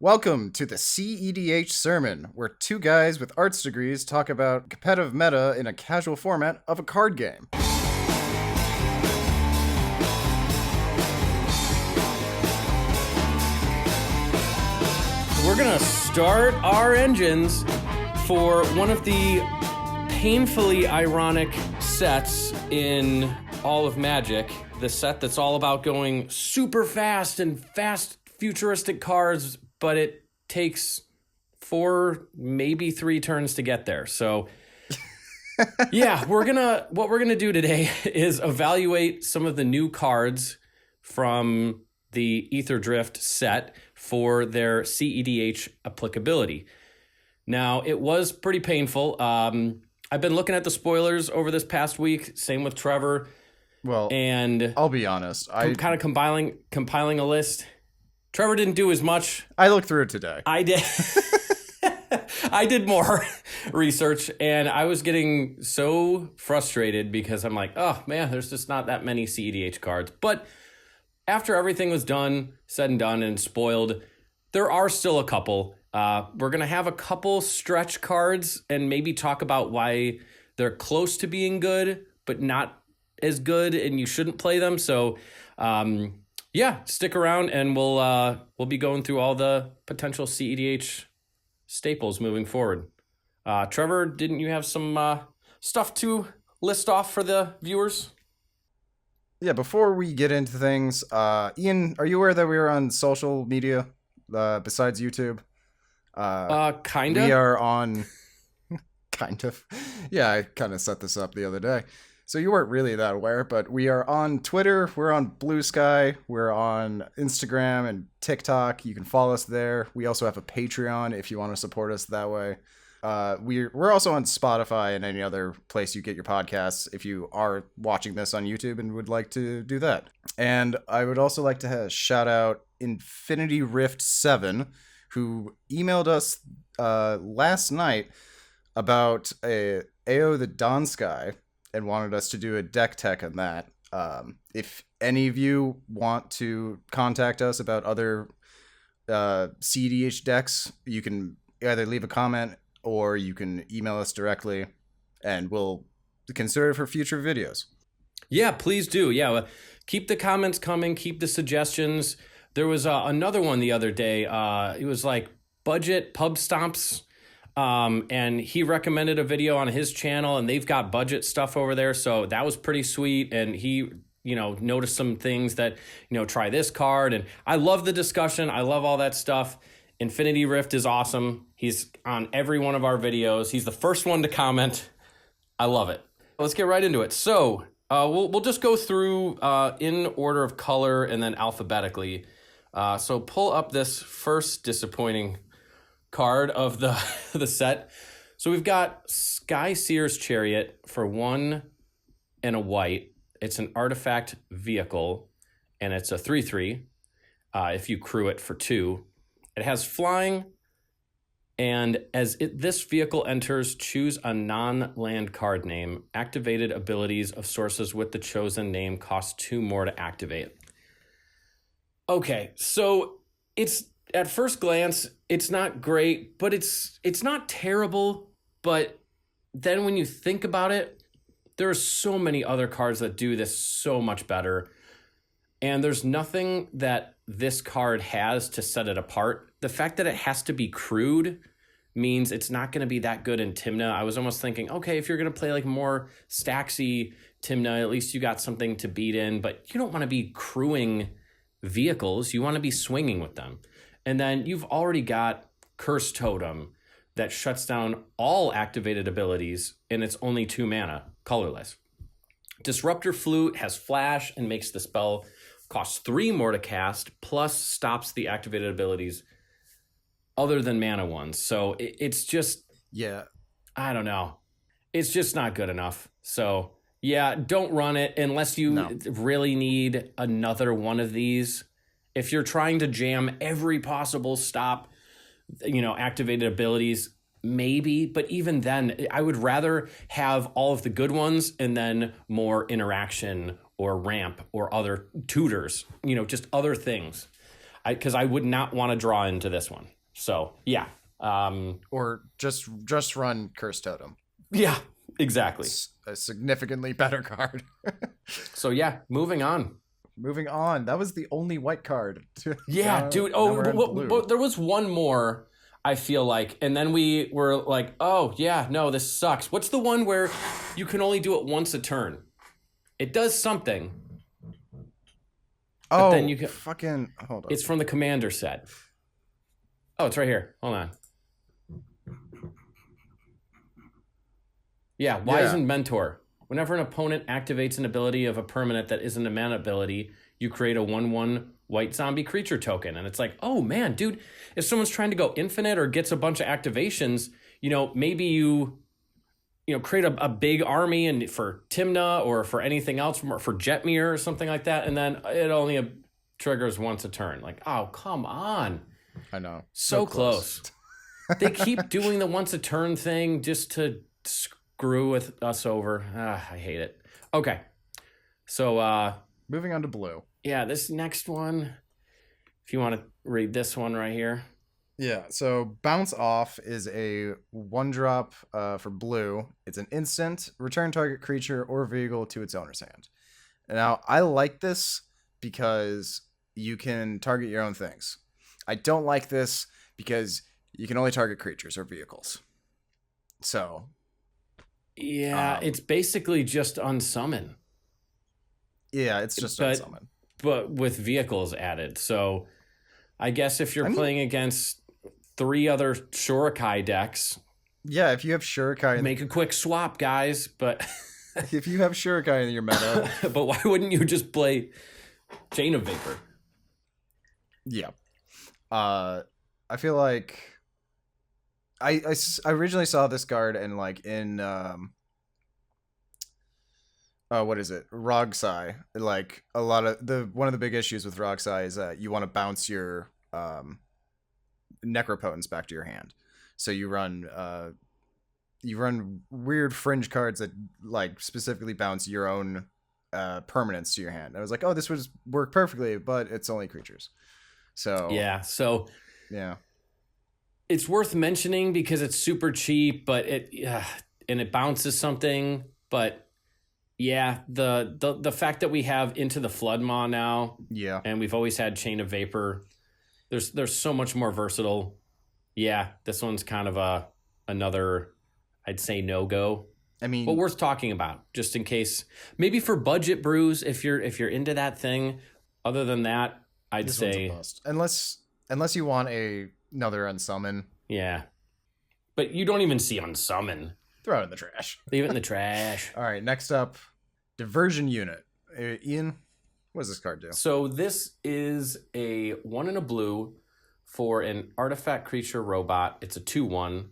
Welcome to the cEDH sermon, where two guys with arts degrees talk about competitive meta in a casual format of a card game. We're gonna start our engines for one of the painfully ironic sets in all of Magic. The set that's all about going super fast and fast futuristic cards, but it takes 4, maybe 3 turns to get there. So yeah, what we're gonna do today is evaluate some of the new cards from the Aetherdrift set for their cEDH applicability. Now, it was pretty painful. I've been looking at the spoilers over this past week, same with Trevor. Well, and I'll be honest. I'm kind of compiling a list. Trevor didn't do as much. I looked through it today. I did. I did more research, and I was getting so frustrated because I'm like, oh man, there's just not that many cEDH cards. But after everything was said and done and spoiled, there are still a couple. We're going to have a couple stretch cards and maybe talk about why they're close to being good, but not as good, and you shouldn't play them. So, yeah, stick around, and we'll be going through all the potential cEDH staples moving forward. Trevor, didn't you have some stuff to list off for the viewers? Yeah, before we get into things, Ian, are you aware that we are on social media besides YouTube? Kind of. We are on... kind of. Yeah, I kind of set this up the other day. So you weren't really that aware, but we are on Twitter, we're on Blue Sky, we're on Instagram and TikTok. You can follow us there. We also have a Patreon if you want to support us that way. We're also on Spotify and any other place you get your podcasts if you are watching this on YouTube and would like to do that. And I would also like to shout out Infinity Rift 7, who emailed us last night about AO the Dawn Sky and wanted us to do a deck tech on that. If any of you want to contact us about other cEDH decks, you can either leave a comment or you can email us directly, and we'll consider it for future videos. Yeah, please do. Yeah, keep the comments coming. Keep the suggestions. There was another one the other day. It was like budget pub stomps. And he recommended a video on his channel, and they've got budget stuff over there. So that was pretty sweet. And he, noticed some things that, try this card. And I love the discussion. I love all that stuff. Infinity Rift is awesome. He's on every one of our videos. He's the first one to comment. I love it. Let's get right into it. So we'll just go through in order of color and then alphabetically. So pull up this first disappointing card of the set. So we've got Sky Seer's Chariot for 1 and a white. It's an artifact vehicle, and it's a 3/3 if you crew it for 2. It has flying, and this vehicle enters, choose a non-land card name. Activated abilities of sources with the chosen name cost 2 more to activate. Okay, so it's at first glance, it's not great, but it's not terrible. But then when you think about it, there are so many other cards that do this so much better. And there's nothing that this card has to set it apart. The fact that it has to be crewed means it's not going to be that good in Tymna. I was almost thinking, okay, if you're going to play like more Staxy Tymna, at least you got something to beat in. But you don't want to be crewing vehicles. You want to be swinging with them. And then you've already got Curse Totem that shuts down all activated abilities, and it's only 2 mana, colorless. Disruptor Flute has flash and makes the spell cost 3 more to cast, plus stops the activated abilities other than mana ones. So it's just, yeah, I don't know. It's just not good enough. So yeah, don't run it unless you really need another one of these. If you're trying to jam every possible stop, activated abilities, maybe. But even then, I would rather have all of the good ones and then more interaction or ramp or other tutors, just other things. because I would not want to draw into this one. So yeah. Or just run Curse Totem. Yeah, exactly. It's a significantly better card. So yeah, moving on. Moving on. That was the only white card. Yeah, dude. There was one more, I feel like. And then we were like, oh, yeah, no, this sucks. What's the one where you can only do it once a turn? It does something. Oh, then you can fucking hold on. It's from the Commander set. Oh, it's right here. Hold on. Yeah, Wizened Mentor. Whenever an opponent activates an ability of a permanent that isn't a mana ability, you create a 1/1 white zombie creature token. And it's like, oh man, dude, if someone's trying to go infinite or gets a bunch of activations, maybe you create a big army and for Timna or for anything else, for Jetmir or something like that, and then it only triggers once a turn. Like, oh, come on. I know. So close. They keep doing the once a turn thing just to screw with us over. I hate it. Okay. So moving on to blue. Yeah, this next one, if you want to read this one right here. Yeah, so Bounce Off is a 1-drop for blue. It's an instant, return target creature or vehicle to its owner's hand. Now, I like this because you can target your own things. I don't like this because you can only target creatures or vehicles. So... yeah, it's basically just unsummon. Yeah, it's just unsummon. But with vehicles added. So I guess if you're playing against 3 other Shurikai decks... yeah, if you have Shurikai... make a quick swap, guys, but... if you have Shurikai in your meta... but why wouldn't you just play Chain of Vapor? Yeah. I feel like... I originally saw this card and like in what is it? Rogsai. Like a lot of one of the big issues with Rogsai is that you want to bounce your Necropotence back to your hand. So you run weird fringe cards that like specifically bounce your own permanents to your hand. I was like, oh, this would work perfectly, but it's only creatures. So yeah. Yeah. It's worth mentioning because it's super cheap, but it bounces something. But yeah, the fact that we have Into the Floodmaw now, yeah, and we've always had Chain of Vapor, there's so much more versatile. Yeah, this one's kind of another, I'd say, no go. I mean, but worth talking about just in case, maybe for budget brews if you're into that thing. Other than that, I'd say unless you want another unsummon. Yeah. But you don't even see unsummon. Throw it in the trash. Leave it in the trash. All right, next up, Diversion Unit. Ian, what does this card do? So this is a 1 and a blue for an artifact creature robot. It's a 2/1.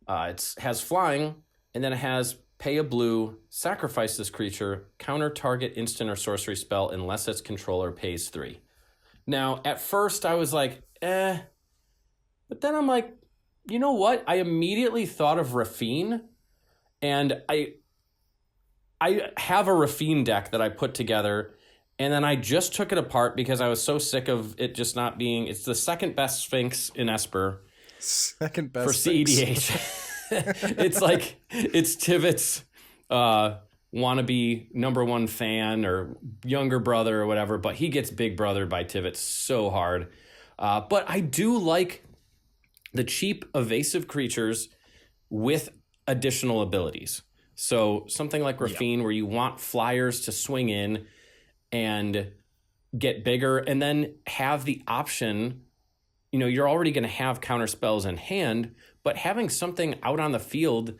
It has flying, and then it has pay a blue, sacrifice this creature, counter target instant or sorcery spell unless its controller pays 3. Now, at first I was like, but then I'm like, you know what? I immediately thought of Rafine, and I have a Rafine deck that I put together, and then I just took it apart because I was so sick of it just not being... it's the second best Sphinx in Esper. Second best for cEDH. It's like, it's Tivit's wannabe #1 fan or younger brother or whatever, but he gets big brothered by Tivit so hard. But I do like the cheap evasive creatures with additional abilities. So something like Rafine, where you want flyers to swing in and get bigger and then have the option, you're already going to have counter spells in hand, but having something out on the field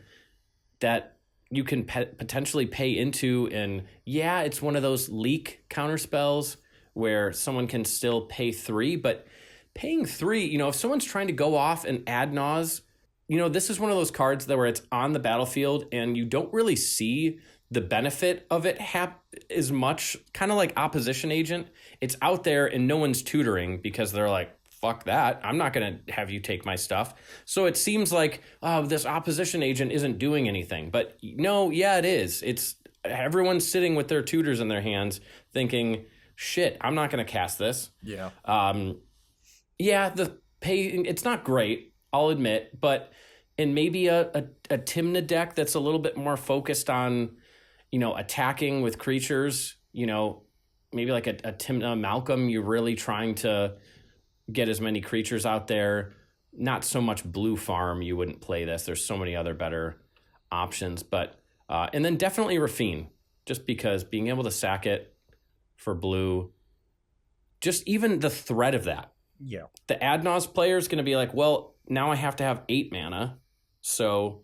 that you can potentially pay into, and it's one of those leak counter spells where someone can still pay 3, but paying 3, if someone's trying to go off and add Naz, this is one of those cards that where it's on the battlefield and you don't really see the benefit of it as much, kind of like Opposition Agent. It's out there and no one's tutoring because they're like, fuck that, I'm not going to have you take my stuff. So it seems like, this Opposition Agent isn't doing anything. But no, it is. It's everyone's sitting with their tutors in their hands thinking, shit, I'm not going to cast this. Yeah. Yeah, the pay, it's not great, I'll admit, but in maybe a Tymna deck that's a little bit more focused on, attacking with creatures, maybe like a Tymna Malcolm, you're really trying to get as many creatures out there. Not so much blue farm, you wouldn't play this. There's so many other better options, but and then definitely Rafine, just because being able to sack it for blue, just even the threat of that. Yeah. The Adnos player is going to be like, well, now I have to have 8 mana. So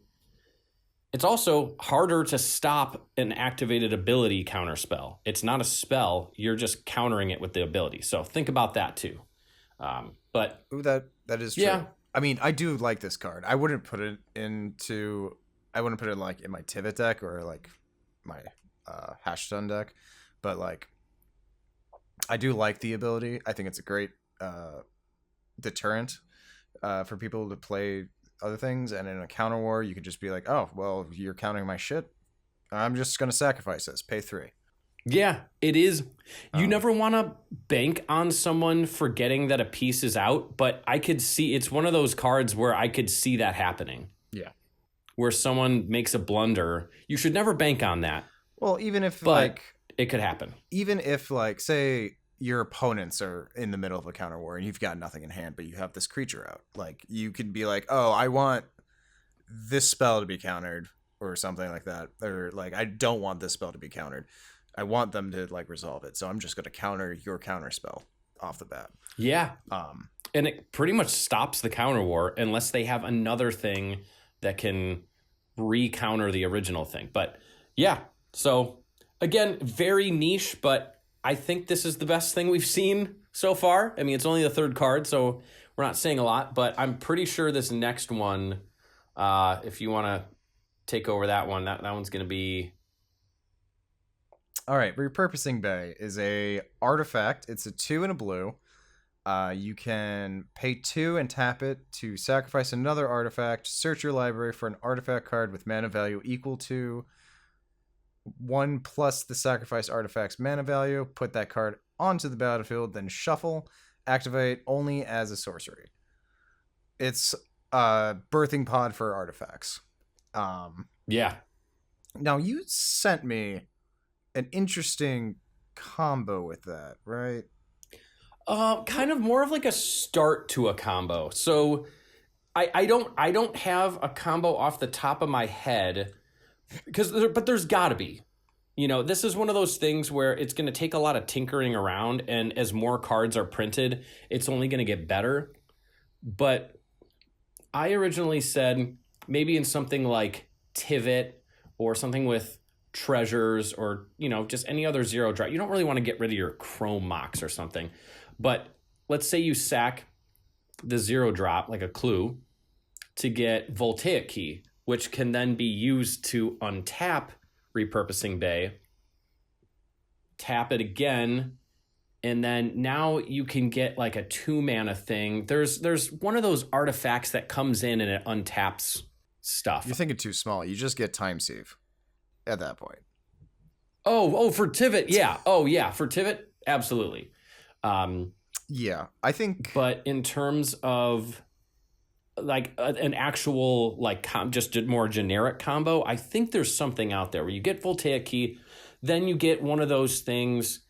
it's also harder to stop an activated ability counterspell. It's not a spell. You're just countering it with the ability. So think about that too. But Ooh, that is true. Yeah. I mean, I do like this card. I wouldn't put it like in my Tivit deck or like my Hashstone deck, but like I do like the ability. I think it's a great deterrent for people to play other things, and in a counter war you could just be like, oh well, you're countering my shit, I'm just gonna sacrifice this, pay 3. Yeah, it is. You never want to bank on someone forgetting that a piece is out, but I could see, it's one of those cards where I could see that happening. Yeah. Where someone makes a blunder. You should never bank on that. Well, even if but it could happen. Even if like, say your opponents are in the middle of a counter war and you've got nothing in hand, but you have this creature out, like you could be like, oh, I want this spell to be countered or something like that. Or like, I don't want this spell to be countered. I want them to like resolve it. So I'm just going to counter your counter spell off the bat. Yeah. And it pretty much stops the counter war unless they have another thing that can re-counter the original thing. But yeah, so again, very niche, but I think this is the best thing we've seen so far. I mean, it's only the 3rd card, so we're not saying a lot, but I'm pretty sure this next one, if you want to take over that one, that one's going to be... All right, Repurposing Bay is a artifact. It's a 2 and a blue. You can pay 2 and tap it to sacrifice another artifact. Search your library for an artifact card with mana value equal to 1 plus the sacrifice artifact's mana value. Put that card onto the battlefield, then shuffle. Activate only as a sorcery. It's a birthing pod for artifacts. Yeah. Now, you sent me an interesting combo with that, right? Kind of more of like a start to a combo. So I don't have a combo off the top of my head but there's got to be. This is one of those things where it's going to take a lot of tinkering around, and as more cards are printed, it's only going to get better. But I originally said maybe in something like Tivit or something with treasures or, just any other 0 drop. You don't really want to get rid of your Chrome Mox or something. But let's say you sack the 0 drop, like a clue, to get Voltaic Key, which can then be used to untap Repurposing Bay, tap it again, and then now you can get like a 2 mana thing. There's one of those artifacts that comes in and it untaps stuff. You're thinking too small. You just get Time Sieve at that point. Oh, for Tivit, yeah. Oh, yeah, for Tivit, absolutely. Yeah, I think. But in terms of like an actual like just a more generic combo, I think there's something out there where you get Voltaic Key, then you get one of those things.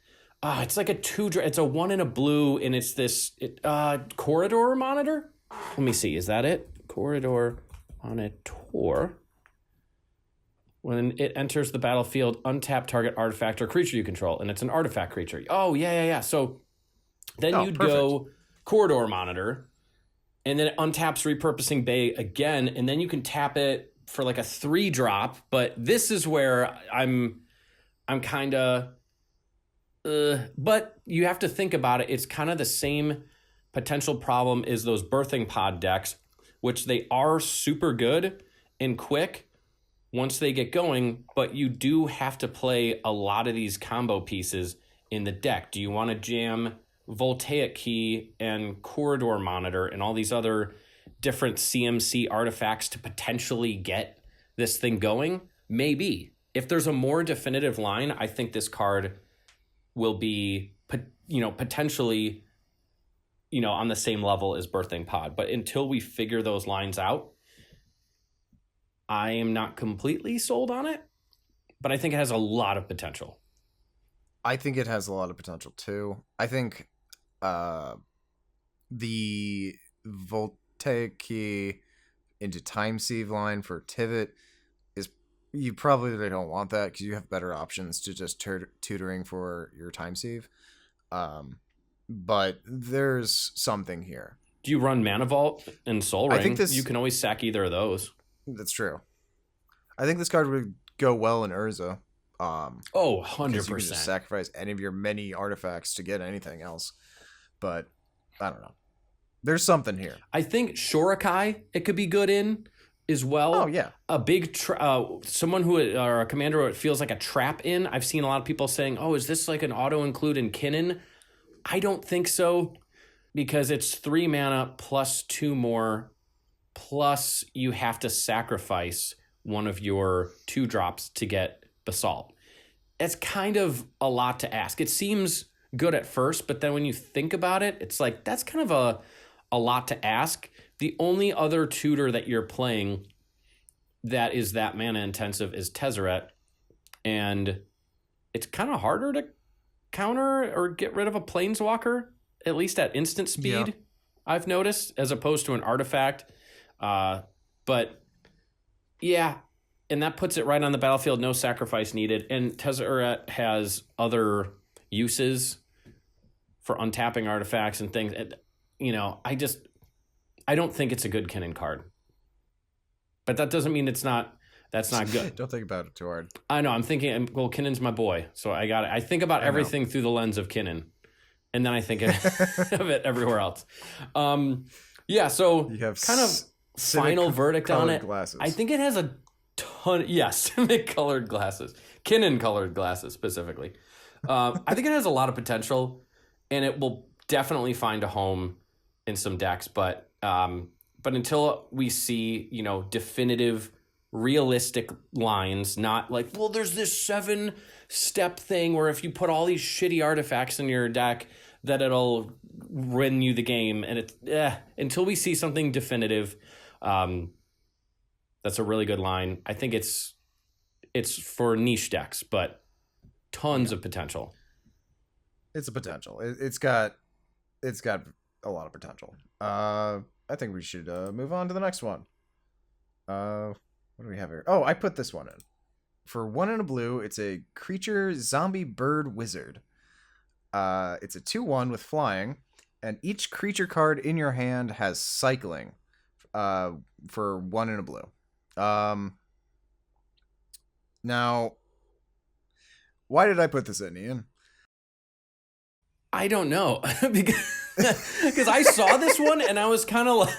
It's like a 2. It's a 1 and a blue, and it's this Corridor Monitor. Let me see. Is that it? Corridor Monitor. When it enters the battlefield, untap target artifact or creature you control, and it's an artifact creature. Oh, yeah. So then you'd perfect. go Corridor Monitor, and then it untaps Repurposing Bay again, and then you can tap it for like a 3 drop. But this is where I'm kind of... but you have to think about it. It's kind of the same potential problem as those Birthing Pod decks, which they are super good and quick once they get going, but you do have to play a lot of these combo pieces in the deck. Do you want to jam Voltaic Key and Corridor Monitor and all these other different CMC artifacts to potentially get this thing going? Maybe. If there's a more definitive line, I think this card will be, potentially on the same level as Birthing Pod. But until we figure those lines out, I am not completely sold on it, but I think it has a lot of potential. I think it has a lot of potential too. I think the Voltaic key into Time Sieve line for Tivit is, you probably don't want that because you have better options to just tutoring for your Time Sieve. But there's something here. Do you run Mana Vault and Soul Ring? I think you can always sack either of those. That's true. I think this card would go well in Urza. 100%. You can just sacrifice any of your many artifacts to get anything else. But I don't know. There's something here. I think Shorakai it could be good in as well. Oh yeah, a big someone who or a commander who it feels like a trap in. I've seen a lot of people saying, "Oh, is this like an auto include in Kinnan?" I don't think so, because it's 3 mana plus 2 more, plus you have to sacrifice one of your 2 drops to get Basalt. It's kind of a lot to ask. It seems good at first, but then when you think about it, it's like that's kind of a lot to ask. The only other tutor that you're playing that is that mana intensive is Tezzeret, and it's kind of harder to counter or get rid of a Planeswalker, at least at instant speed, I've noticed, as opposed to an artifact. But yeah, and that puts it right on the battlefield, no sacrifice needed. And Tezzeret has other uses for untapping artifacts and things. I don't think it's a good Kinnan card. But that doesn't mean that's not good. Don't think about it too hard. I know. I'm thinking, well, Kinnan's my boy, so I got it. I think about everything through the lens of Kinnan, and then I think of it everywhere else. So you have kind of final verdict on it. Glasses. I think it has a ton. Yes, colored glasses, Kinnan colored glasses specifically. I think it has a lot of potential, and it will definitely find a home in some decks. But until we see, definitive, realistic lines, not like, well, there's this 7-step thing where if you put all these shitty artifacts in your deck that it'll win you the game. And it's until we see something definitive, that's a really good line. I think it's for niche decks, but tons of potential. It's a potential. It's got a lot of potential. I think we should move on to the next one. What do we have here? Oh, I put this one in. For 1 and a blue, it's a creature zombie bird wizard. It's a 2/1 with flying, and each creature card in your hand has cycling for 1 and a blue. Now, why did I put this in, Ian? I don't know. Because I saw this one and I was kind of like,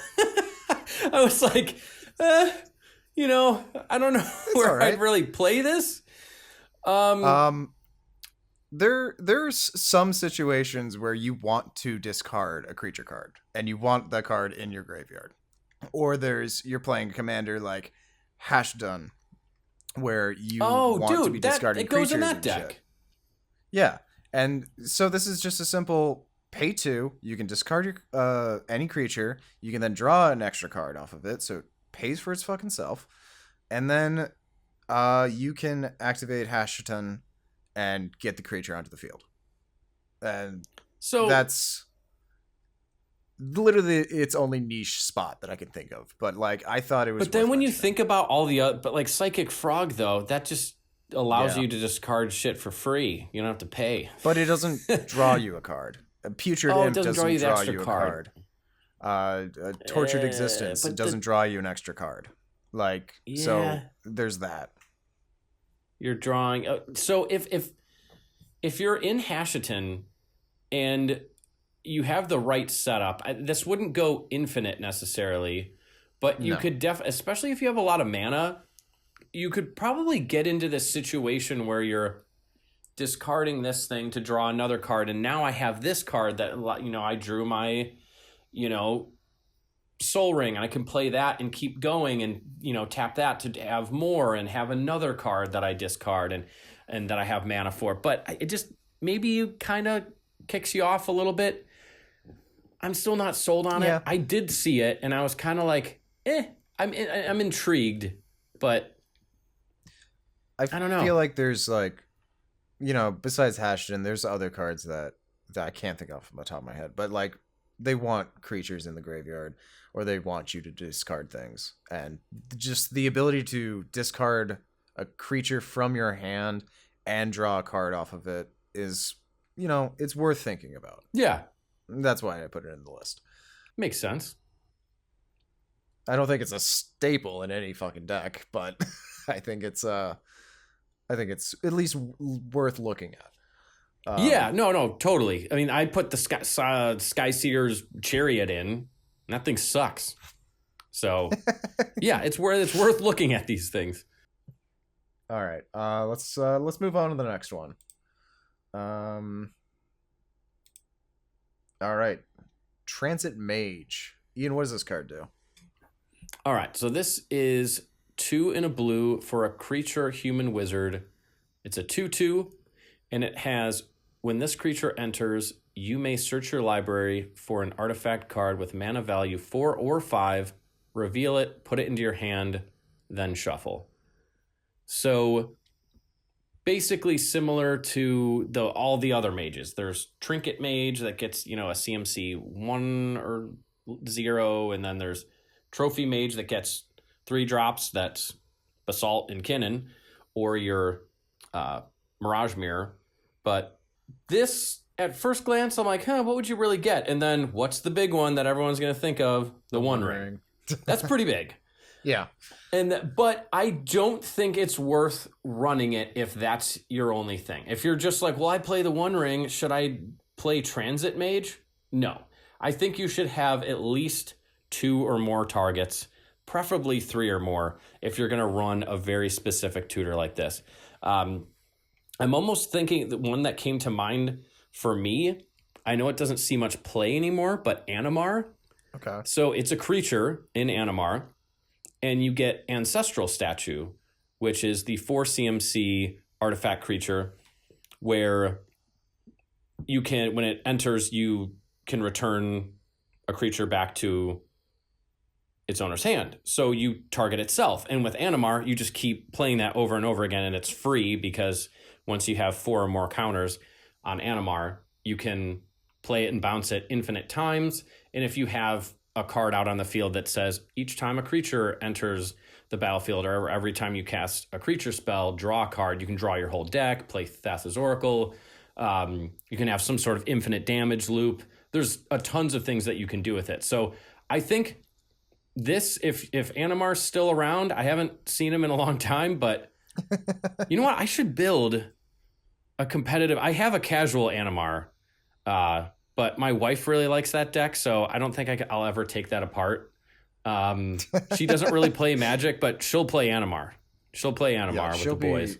I was like, I don't know where I'd really play this. There's some situations where you want to discard a creature card and you want that card in your graveyard, or you're playing a commander like Hashdun, where you want to be discarding it goes creatures in that and deck. Shit. Yeah, and so this is just a simple pay 2. You can discard your any creature. You can then draw an extra card off of it, so it pays for its fucking self. And then you can activate Hashtun and get the creature onto the field. And so that's literally its only niche spot that I can think of. But like, I thought it was. But then when you think about all the other, but like Psychic Frog though, that just allows you to discard shit for free. You don't have to pay. But it doesn't draw you a card. A Putrid Imp doesn't draw you a card. Tortured Existence doesn't draw you an extra card. Like, so there's that. You're drawing. So if you're in Hashiton and you have the right setup, this wouldn't go infinite necessarily, but you could especially if you have a lot of mana, you could probably get into this situation where you're discarding this thing to draw another card, and now I have this card that I drew my Soul Ring, and I can play that and keep going and tap that to have more and have another card that I discard and that I have mana for. But it just maybe kind of kicks you off a little bit. I'm still not sold on Yeah. it. I did see it, and I was kind of like, I'm intrigued, but I don't know. feel like there's like, besides Hashton, there's other cards that I can't think of from the top of my head, but like they want creatures in the graveyard or they want you to discard things, and just the ability to discard a creature from your hand and draw a card off of it is, it's worth thinking about. Yeah, That's why I put it in the list. makes sense. I don't think it's a staple in any fucking deck, but I think it's at least worth looking at. Yeah, no, totally. I mean, I put the Sky Seer's Chariot in, and that thing sucks. So, yeah, it's worth looking at these things. All right, let's move on to the next one. All right, Transit Mage. Ian, what does this card do? All right, so this is 2 in a blue for a creature human wizard. It's a 2/2, and it has, when this creature enters, you may search your library for an artifact card with mana value 4 or 5, reveal it, put it into your hand, then shuffle. So basically similar to all the other mages. There's Trinket Mage that gets, a CMC 1 or 0, and then there's Trophy Mage that gets 3 drops, that's Basalt and Kinnan, or your Mirage Mirror. But this, at first glance, I'm like, what would you really get? And then what's the big one that everyone's going to think of? The One Ring. That's pretty big. Yeah. But I don't think it's worth running it if that's your only thing. If you're just like, well, I play the One Ring, should I play Transit Mage? No. I think you should have at least 2 or more targets, preferably 3 or more, if you're going to run a very specific tutor like this. I'm almost thinking the one that came to mind for me, I know it doesn't see much play anymore, but Animar. Okay. So it's a creature in Animar, and you get Ancestral Statue, which is the 4 CMC artifact creature where you can, when it enters, you can return a creature back to its owner's hand. So you target itself. And with Animar, you just keep playing that over and over again, and it's free because once you have 4 or more counters on Animar, you can play it and bounce it infinite times. And if you have a card out on the field that says each time a creature enters the battlefield or every time you cast a creature spell, draw a card, you can draw your whole deck, play Thassa's Oracle. You can have some sort of infinite damage loop. There's tons of things that you can do with it. So I think this, if Animar's still around, I haven't seen him in a long time, but you know what? I should build a competitive. I have a casual Animar, but my wife really likes that deck, so I don't think I'll ever take that apart. She doesn't really play Magic, but she'll play Animar. She'll play Animar with the boys.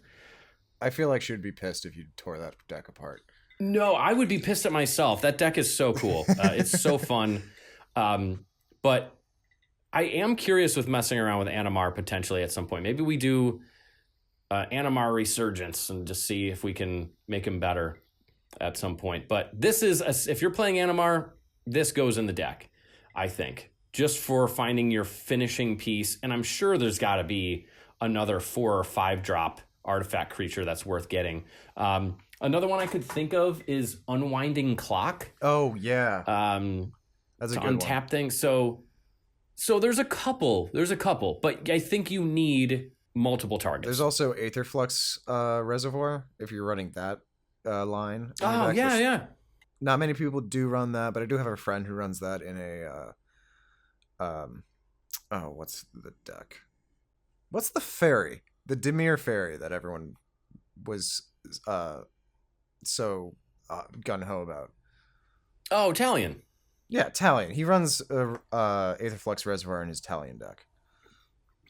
I feel like she would be pissed if you tore that deck apart. No, I would be pissed at myself. That deck is so cool. It's so fun. But I am curious with messing around with Animar potentially at some point. Maybe we do Animar Resurgence and just see if we can make him better at some point. But this is, if you're playing Animar, this goes in the deck, I think, just for finding your finishing piece. And I'm sure there's got to be another 4 or 5 drop artifact creature that's worth getting. Another one I could think of is Unwinding Clock. Oh, yeah. That's a good untap one. thing. So there's a couple, but I think you need multiple targets. There's also Aetherflux Reservoir, if you're running that line. Oh, yeah. Not many people do run that, but I do have a friend who runs that in a what's the deck? What's the fairy? The Dimir fairy that everyone was so gung-ho about. Oh, Talion. Yeah, Talion. He runs Aetherflux Reservoir in his Talion deck.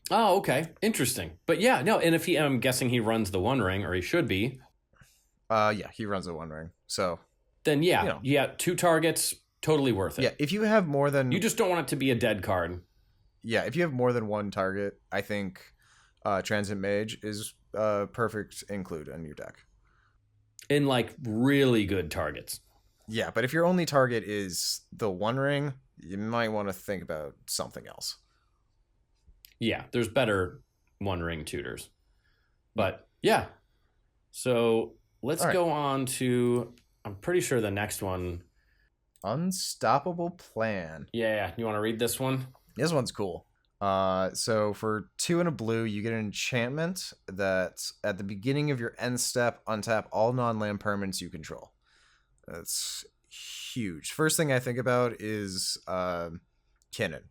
Oh, okay. Interesting. But yeah, no, and if I'm guessing he runs the One Ring, or he should be. Yeah, he runs the One Ring. So then yeah, 2 targets, totally worth it. Yeah, if you have more than... You just don't want it to be a dead card. Yeah, if you have more than 1 target, I think Transit Mage is perfect include in your deck. In like really good targets. Yeah, but if your only target is the One Ring, you might want to think about something else. Yeah, there's better One Ring tutors. But yeah. So let's go on to, I'm pretty sure the next one. Unstoppable Plan. Yeah. You want to read this one? This one's cool. So for 2 and a blue, you get an enchantment that at the beginning of your end step, untap all non-land permanents you control. That's huge. First thing I think about is Kinnan.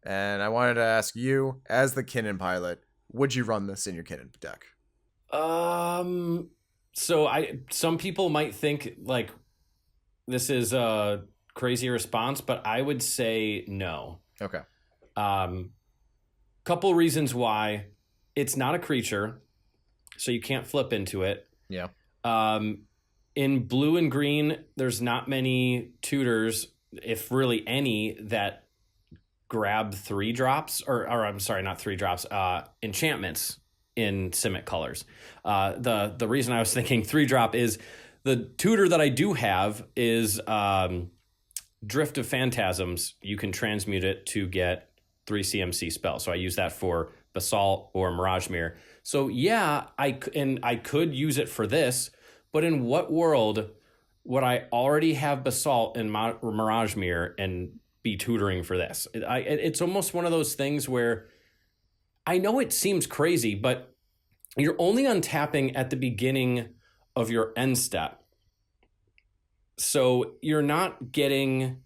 And I wanted to ask you, as the Kinnan pilot, would you run this in your Kinnan deck? So some people might think like this is a crazy response, but I would say no. Okay. Couple reasons why. It's not a creature, so you can't flip into it. Yeah. In blue and green, there's not many tutors, if really any, that grab 3-drops, or I'm sorry, not 3-drops, enchantments in Simic colors. The reason I was thinking 3-drop is the tutor that I do have is Drift of Phantasms. You can transmute it to get 3 CMC spells. So I use that for Basalt or Mirage Mirror. So yeah, I could use it for this, but in what world would I already have Basalt and Mirage Mirror and be tutoring for this? It's almost one of those things where I know it seems crazy, but you're only untapping at the beginning of your end step. So you're not getting,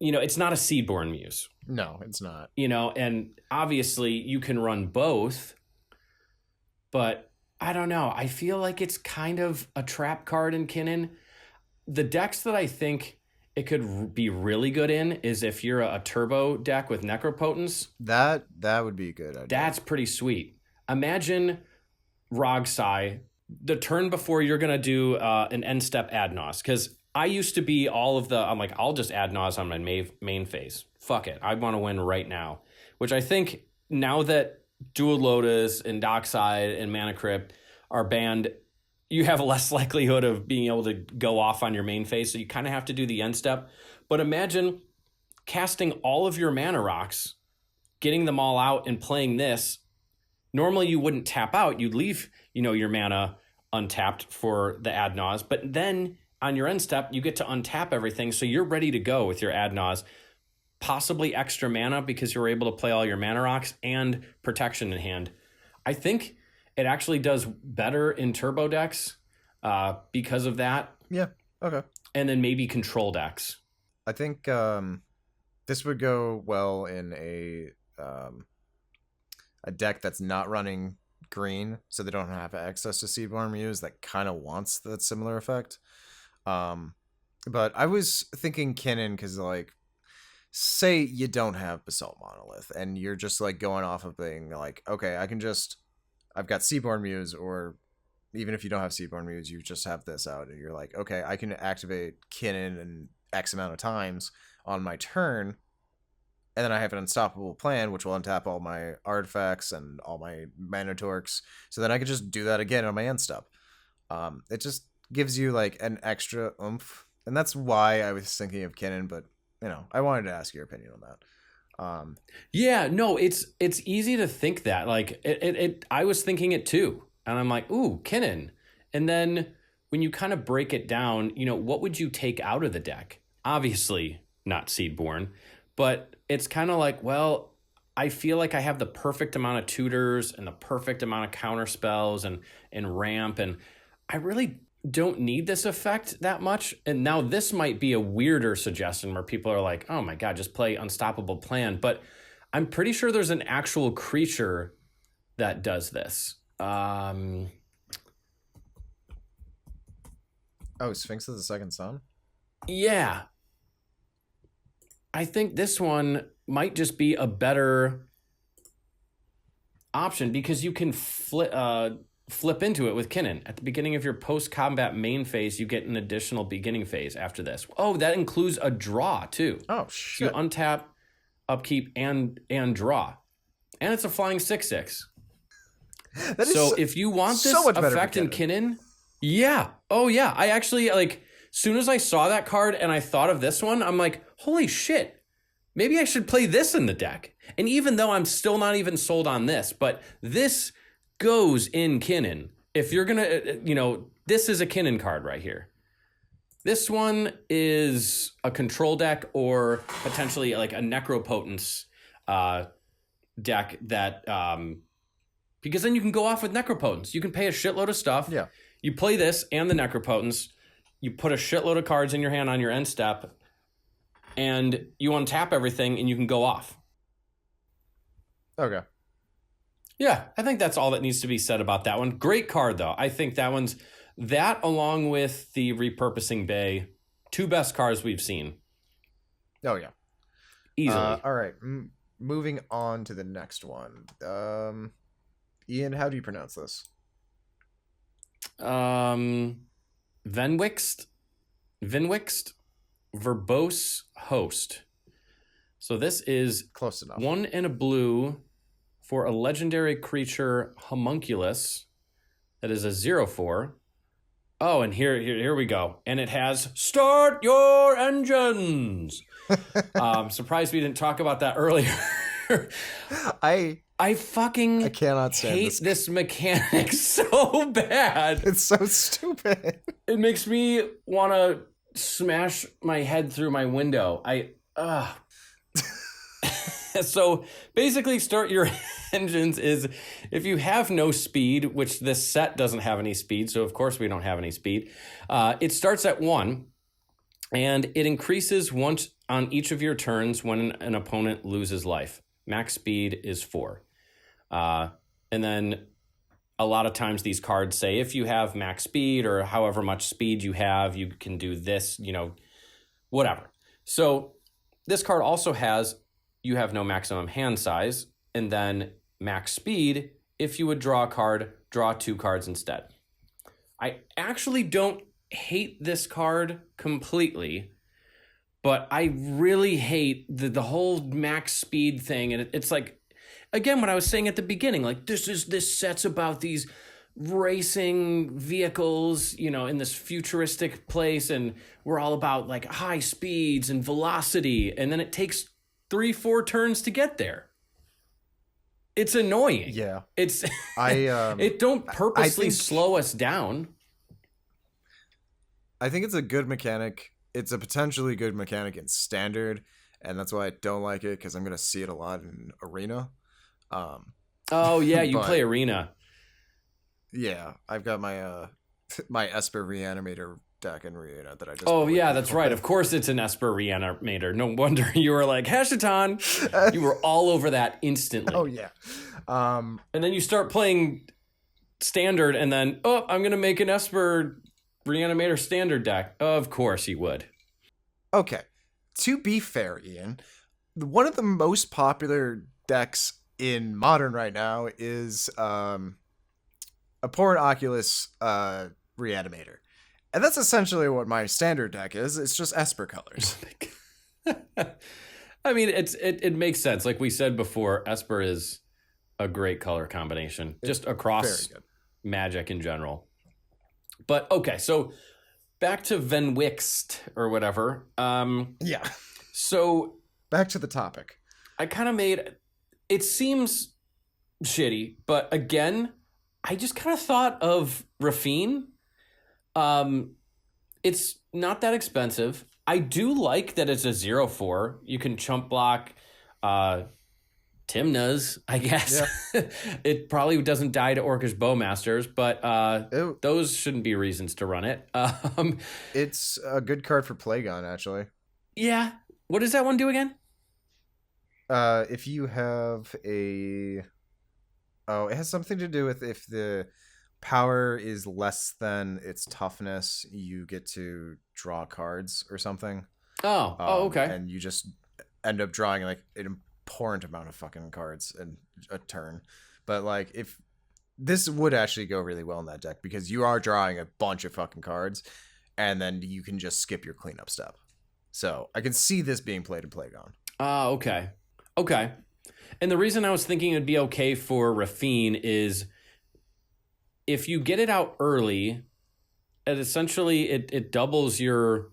it's not a Seedborn Muse. No, it's not. And obviously you can run both, but I don't know. I feel like it's kind of a trap card in Kinnan. The decks that I think it could be really good in is if you're a turbo deck with Necropotence. That would be good. That's pretty sweet. Imagine Rogsai, the turn before you're going to do an end step Adnos, because I used to be I'm like, I'll just Adnos on my main phase. Fuck it. I want to win right now, which I think now that Dual Lotus and Dockside and Mana Crypt are banned, you have a less likelihood of being able to go off on your main phase, so you kind of have to do the end step. But imagine casting all of your mana rocks, getting them all out, and playing this. Normally you wouldn't tap out. You'd leave, your mana untapped for the Adnos, but then on your end step, you get to untap everything, so you're ready to go with your Adnos. Possibly extra mana because you're able to play all your mana rocks and protection in hand. I think it actually does better in turbo decks because of that. Yeah, okay. And then maybe control decks. I think this would go well in a deck that's not running green, so they don't have access to Seedborn Muse that kind of wants that similar effect. But I was thinking Kinnan because, like, say you don't have Basalt Monolith and you're just like going off of being like, okay, I've got Seedborn Muse, or even if you don't have Seedborn Muse, you just have this out and you're like, okay, I can activate Kinnan in X amount of times on my turn, and then I have an Unstoppable Plan, which will untap all my artifacts and all my mana torques, so then I can just do that again on my end step. It just gives you like an extra oomph, and that's why I was thinking of Kinnan, but I wanted to ask your opinion on that. Yeah, no, it's easy to think that. Like, I was thinking it too. And I'm like, ooh, Kinnan. And then when you kind of break it down, what would you take out of the deck? Obviously not Seedborn, but it's kind of like, well, I feel like I have the perfect amount of tutors and the perfect amount of counter spells and ramp, and I really don't need this effect that much. And now this might be a weirder suggestion where people are like, oh my God, just play Unstoppable Plan. But I'm pretty sure there's an actual creature that does this. Sphinx of the Second Sun? Yeah. I think this one might just be a better option because you can flip into it with Kinnan. At the beginning of your post-combat main phase, you get an additional beginning phase after this. Oh, that includes a draw, too. Oh, shit. So you untap, upkeep, and draw. And it's a flying 6/6. So if you want this effect in Kinnan, yeah. Oh, yeah. I actually, soon as I saw that card and I thought of this one, I'm like, holy shit, maybe I should play this in the deck. And even though I'm still not even sold on this, but this goes in Kinnan. If you're going to, this is a Kinnan card right here. This one is a control deck or potentially like a Necropotence deck that, because then you can go off with Necropotence. You can pay a shitload of stuff. Yeah. You play this and the Necropotence. You put a shitload of cards in your hand on your end step, and you untap everything, and you can go off. Okay. Yeah, I think that's all that needs to be said about that one. Great card, though. I think that along with the Repurposing Bay, two best cards we've seen. Oh, yeah. Easily. All right. Moving on to the next one. Ian, how do you pronounce this? Vinwixt, Verbose Host. So this is close enough. 1 and a blue for a legendary creature Homunculus. That is a 0/4. Oh, and here we go. And it has Start Your Engines. Surprised we didn't talk about that earlier. I cannot stand this mechanic so bad. It's so stupid. It makes me want to smash my head through my window. So basically, Start Your Engines is if you have no speed, which this set doesn't have any speed, so of course we don't have any speed. It starts at 1, and it increases once on each of your turns when an opponent loses life. Max speed is 4. And then a lot of times these cards say if you have max speed or however much speed you have, you can do this, whatever. So this card also has you have no maximum hand size, and then max speed. If you would draw a card, draw 2 cards instead. I actually don't hate this card completely, but I really hate the whole max speed thing. And it's like, again, what I was saying at the beginning, like this set's about these racing vehicles, in this futuristic place, and we're all about like high speeds and velocity, and then it takes 3-4 turns to get there. It's annoying. Yeah. It's it don't purposely slow us down. I think it's a good mechanic. It's a potentially good mechanic in Standard, and that's why I don't like it, because I'm going to see it a lot in Arena. Oh yeah, you play Arena. Yeah, I've got my my Esper Reanimator deck in Arena that I just. Oh yeah, that's right. Of course, it's an Esper Reanimator. No wonder you were like Heshaton. You were all over that instantly. Oh yeah. And then you start playing Standard, and then I'm gonna make an Esper Reanimator Standard deck. Of course you would. Okay, to be fair, Ian, one of the most popular decks in Modern right now is Abhorrent Oculus Reanimator. And that's essentially what my Standard deck is. It's just Esper colors. I mean, it makes sense. Like we said before, Esper is a great color combination, just across Magic in general. But okay, so back to Venwixt or whatever. Yeah. So back to the topic. I kind of made... It seems shitty, but again, I just kind of thought of Rafine. It's not that expensive. I do like that it's a 0/4. You can chump block Timnas, I guess. Yeah. It probably doesn't die to Orcish Bowmasters, but those shouldn't be reasons to run it. It's a good card for Plagon, actually. Yeah. What does that one do again? If you have it has something to do with if the power is less than its toughness, you get to draw cards or something. Okay. And you just end up drawing like an important amount of fucking cards in a turn. But like, if this would actually go really well in that deck, because you are drawing a bunch of fucking cards, and then you can just skip your cleanup step. So I can see this being played in Plagon. Okay. And the reason I was thinking it'd be okay for Rafine is if you get it out early, essentially it doubles your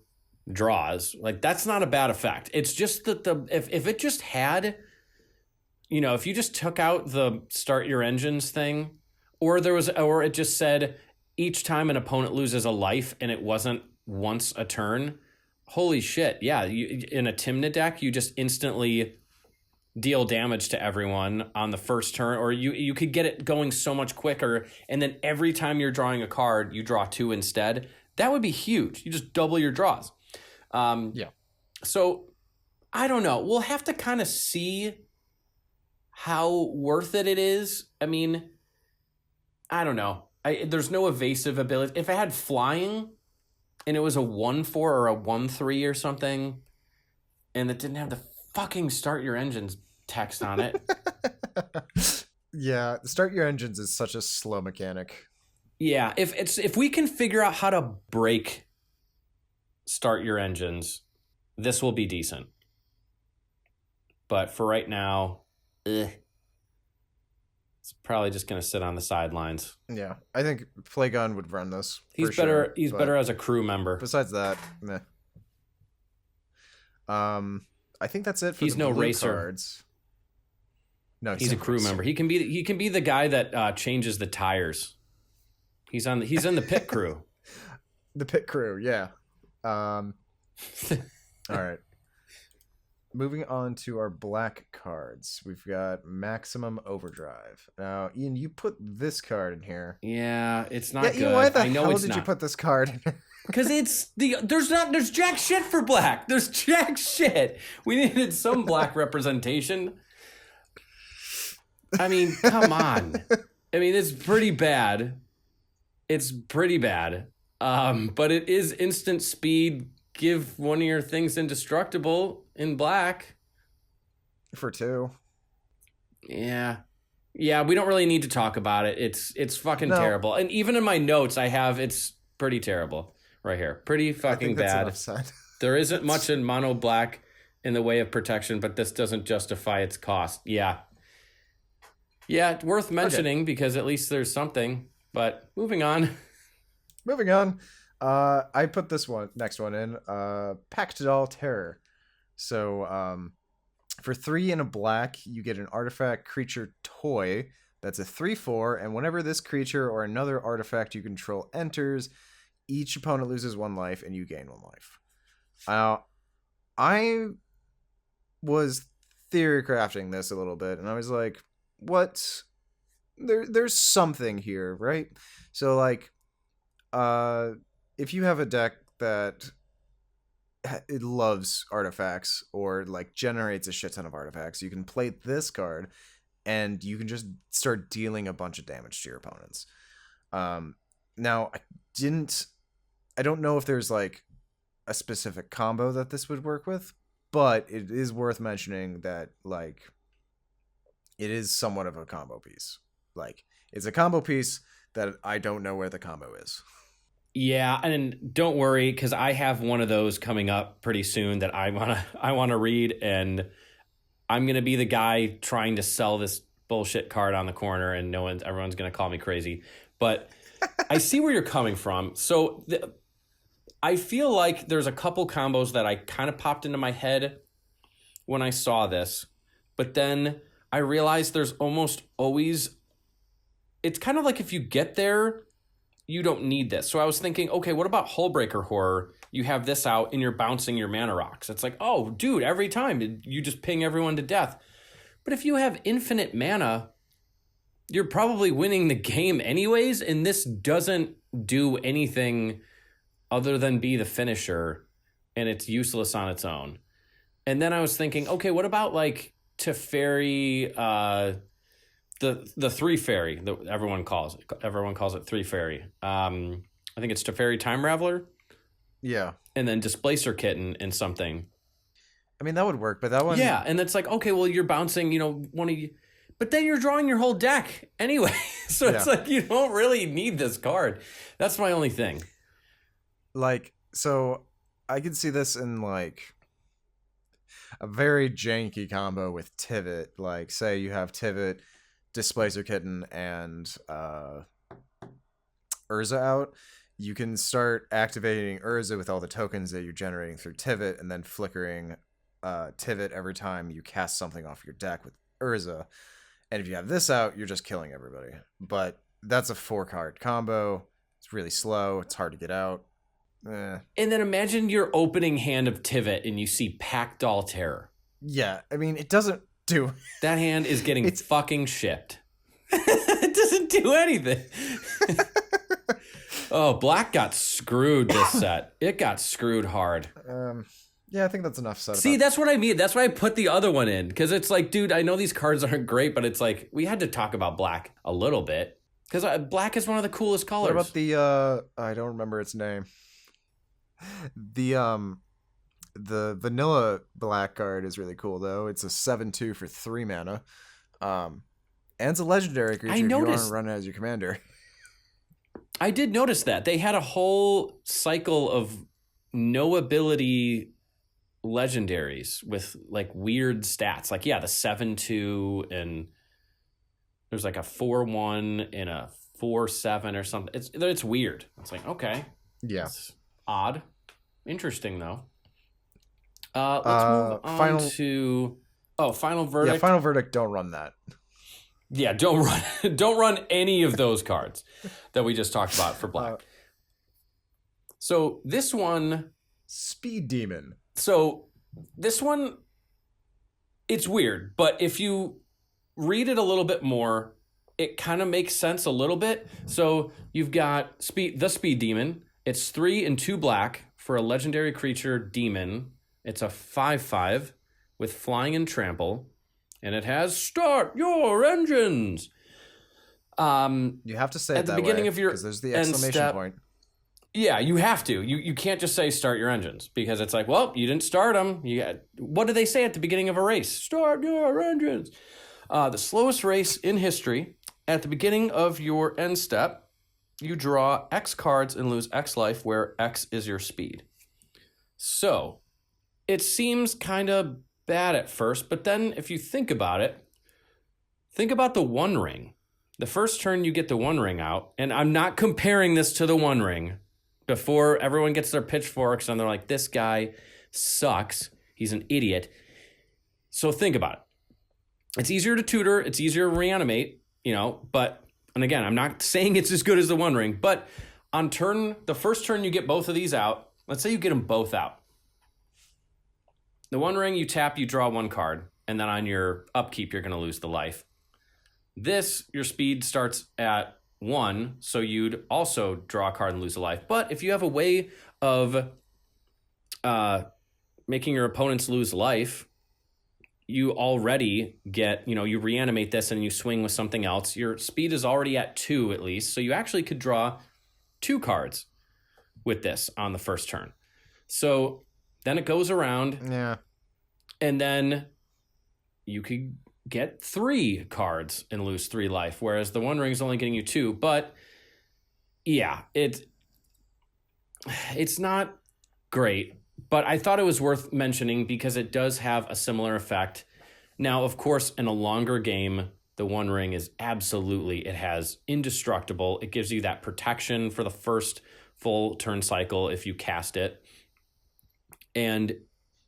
draws. Like, that's not a bad effect. It's just that if it just had, if you just took out the start your engines thing, or it just said each time an opponent loses a life and it wasn't once a turn, holy shit, yeah, in a Tymna deck, you just instantly deal damage to everyone on the first turn, or you could get it going so much quicker, and then every time you're drawing a card, you draw 2 instead. That would be huge. You just double your draws. Yeah. So, I don't know. We'll have to kind of see how worth it is. I mean, I don't know. There's no evasive ability. If I had flying and it was a 1/4 or a 1/3 or something, and it didn't have the fucking start your engines text on it. Yeah, start your engines is such a slow mechanic. Yeah, if we can figure out how to break start your engines, this will be decent. But for right now, it's probably just going to sit on the sidelines. Yeah, I think Flagon would run this. He's better. Sure, he's better as a crew member. Besides that, meh. I think that's it for he's the no blue racer. Cards. No, he's a crew member. He can be the guy that changes the tires. He's in the pit crew. The pit crew, yeah. All right. Moving on to our black cards. We've got Maximum Overdrive. Now, Ian, you put this card in here. Yeah, it's not good. Ian, why the hell did you put this card in? Because there's jack shit for black. There's jack shit. We needed some black representation. I mean, come on. I mean, it's pretty bad. It's pretty bad. But it is instant speed. Give one of your things indestructible in black. For 2. Yeah. Yeah, we don't really need to talk about it. It's fucking terrible. And even in my notes, it's pretty terrible right here. Pretty fucking bad. There isn't much in mono black in the way of protection, but this doesn't justify its cost. Yeah. Yeah, worth mentioning because at least there's something. But moving on. I put this next one in. Pactodal Terror. So for 3 and a black, you get an artifact creature toy. That's a 3/4, and whenever this creature or another artifact you control enters, each opponent loses 1 life and you gain 1 life. I was theory crafting this a little bit, and I was like, what? There's something here, right? So like, if you have a deck that it loves artifacts or like generates a shit ton of artifacts, you can play this card and you can just start dealing a bunch of damage to your opponents. Now I don't know if there's like a specific combo that this would work with, but it is worth mentioning that like it is somewhat of a combo piece. Like, it's a combo piece that I don't know where the combo is. Yeah, and don't worry, because I have one of those coming up pretty soon that I wanna read, and I'm gonna be the guy trying to sell this bullshit card on the corner, and everyone's gonna call me crazy. But I see where you're coming from. So I feel like there's a couple combos that I kind of popped into my head when I saw this, but then I realized there's almost always. It's kind of like if you get there, you don't need this. So I was thinking, okay, what about Hullbreaker Horror? You have this out and you're bouncing your mana rocks. It's like, oh, dude, every time you just ping everyone to death. But if you have infinite mana, you're probably winning the game anyways, and this doesn't do anything other than be the finisher, and it's useless on its own. And then I was thinking, okay, what about like Teferi, the 3 fairy that everyone calls it 3 fairy. I think it's Teferi Time Raveler. Yeah. And then Displacer Kitten and something. I mean, that would work, but that one. Yeah, and it's like, okay, well, you're bouncing, one of you, but then you're drawing your whole deck anyway. So it's like you don't really need this card. That's my only thing. Like, so I could see this in like a very janky combo with Tivit. Like, say you have Tivit, Displacer Kitten, and Urza out. you can start activating Urza with all the tokens that you're generating through Tivit, and then flickering Tivit every time you cast something off your deck with Urza. And if you have this out, you're just killing everybody. But that's a 4-card combo. It's really slow. It's hard to get out. And then imagine your opening hand of Tivit and you see Pack Doll Terror. Yeah, I mean, it doesn't do... That hand is getting fucking shipped. It doesn't do anything. Oh, Black got screwed this set. It got screwed hard. Yeah, I think that's enough said. See, that's what I mean. That's why I put the other one in. Because it's like, dude, I know these cards aren't great, but it's like, we had to talk about Black a little bit. Because Black is one of the coolest colors. What about the, I don't remember its name. The vanilla Black card is really cool, though. It's a 7/2 for 3 mana. And it's a legendary creature if you want to run it as your commander. I did notice that. They had a whole cycle of no ability legendaries with like weird stats. Like, yeah, the 7/2 and there's like a 4/1 and a 4/7 or something. It's weird. It's like, okay. Yeah. It's odd. Interesting though. Let's move on to Final Verdict. Yeah, Final Verdict, don't run that. Yeah, don't run any of those cards that we just talked about for Black. So this one, Speed Demon. So this one, it's weird, but if you read it a little bit more, it kind of makes sense a little bit. So you've got the Speed Demon. It's 3 and 2 black for a legendary creature demon. It's a 5/5 with flying and trample. And it has start your engines. You have to say it at the that beginning way, of your because there's the exclamation point. Yeah, you have to. You can't just say start your engines, because it's like, well, you didn't start them. What do they say at the beginning of a race? Start your engines. The slowest race in history. At the beginning of your end step, you draw X cards and lose X life, where X is your speed. So it seems kind of bad at first, but then if you think about it, think about the One Ring. The first turn you get the One Ring out, and I'm not comparing this to the One Ring before everyone gets their pitchforks and they're like, this guy sucks, he's an idiot. So think about it. It's easier to tutor, it's easier to reanimate, but, and again, I'm not saying it's as good as the One Ring, but on the first turn you get both of these out, let's say you get them both out. The One Ring, you tap, you draw 1 card, and then on your upkeep, you're going to lose the life. This, your speed starts at 1, so you'd also draw a card and lose a life. But if you have a way of making your opponents lose life, you already get, you reanimate this and you swing with something else. Your speed is already at 2 at least, so you actually could draw 2 cards with this on the first turn. So then it goes around. Yeah. And then you could get 3 cards and lose 3 life, whereas the One Ring is only getting you 2. But yeah, it's not great, but I thought it was worth mentioning because it does have a similar effect. Now, of course, in a longer game, the One Ring is it has indestructible. It gives you that protection for the first full turn cycle if you cast it. And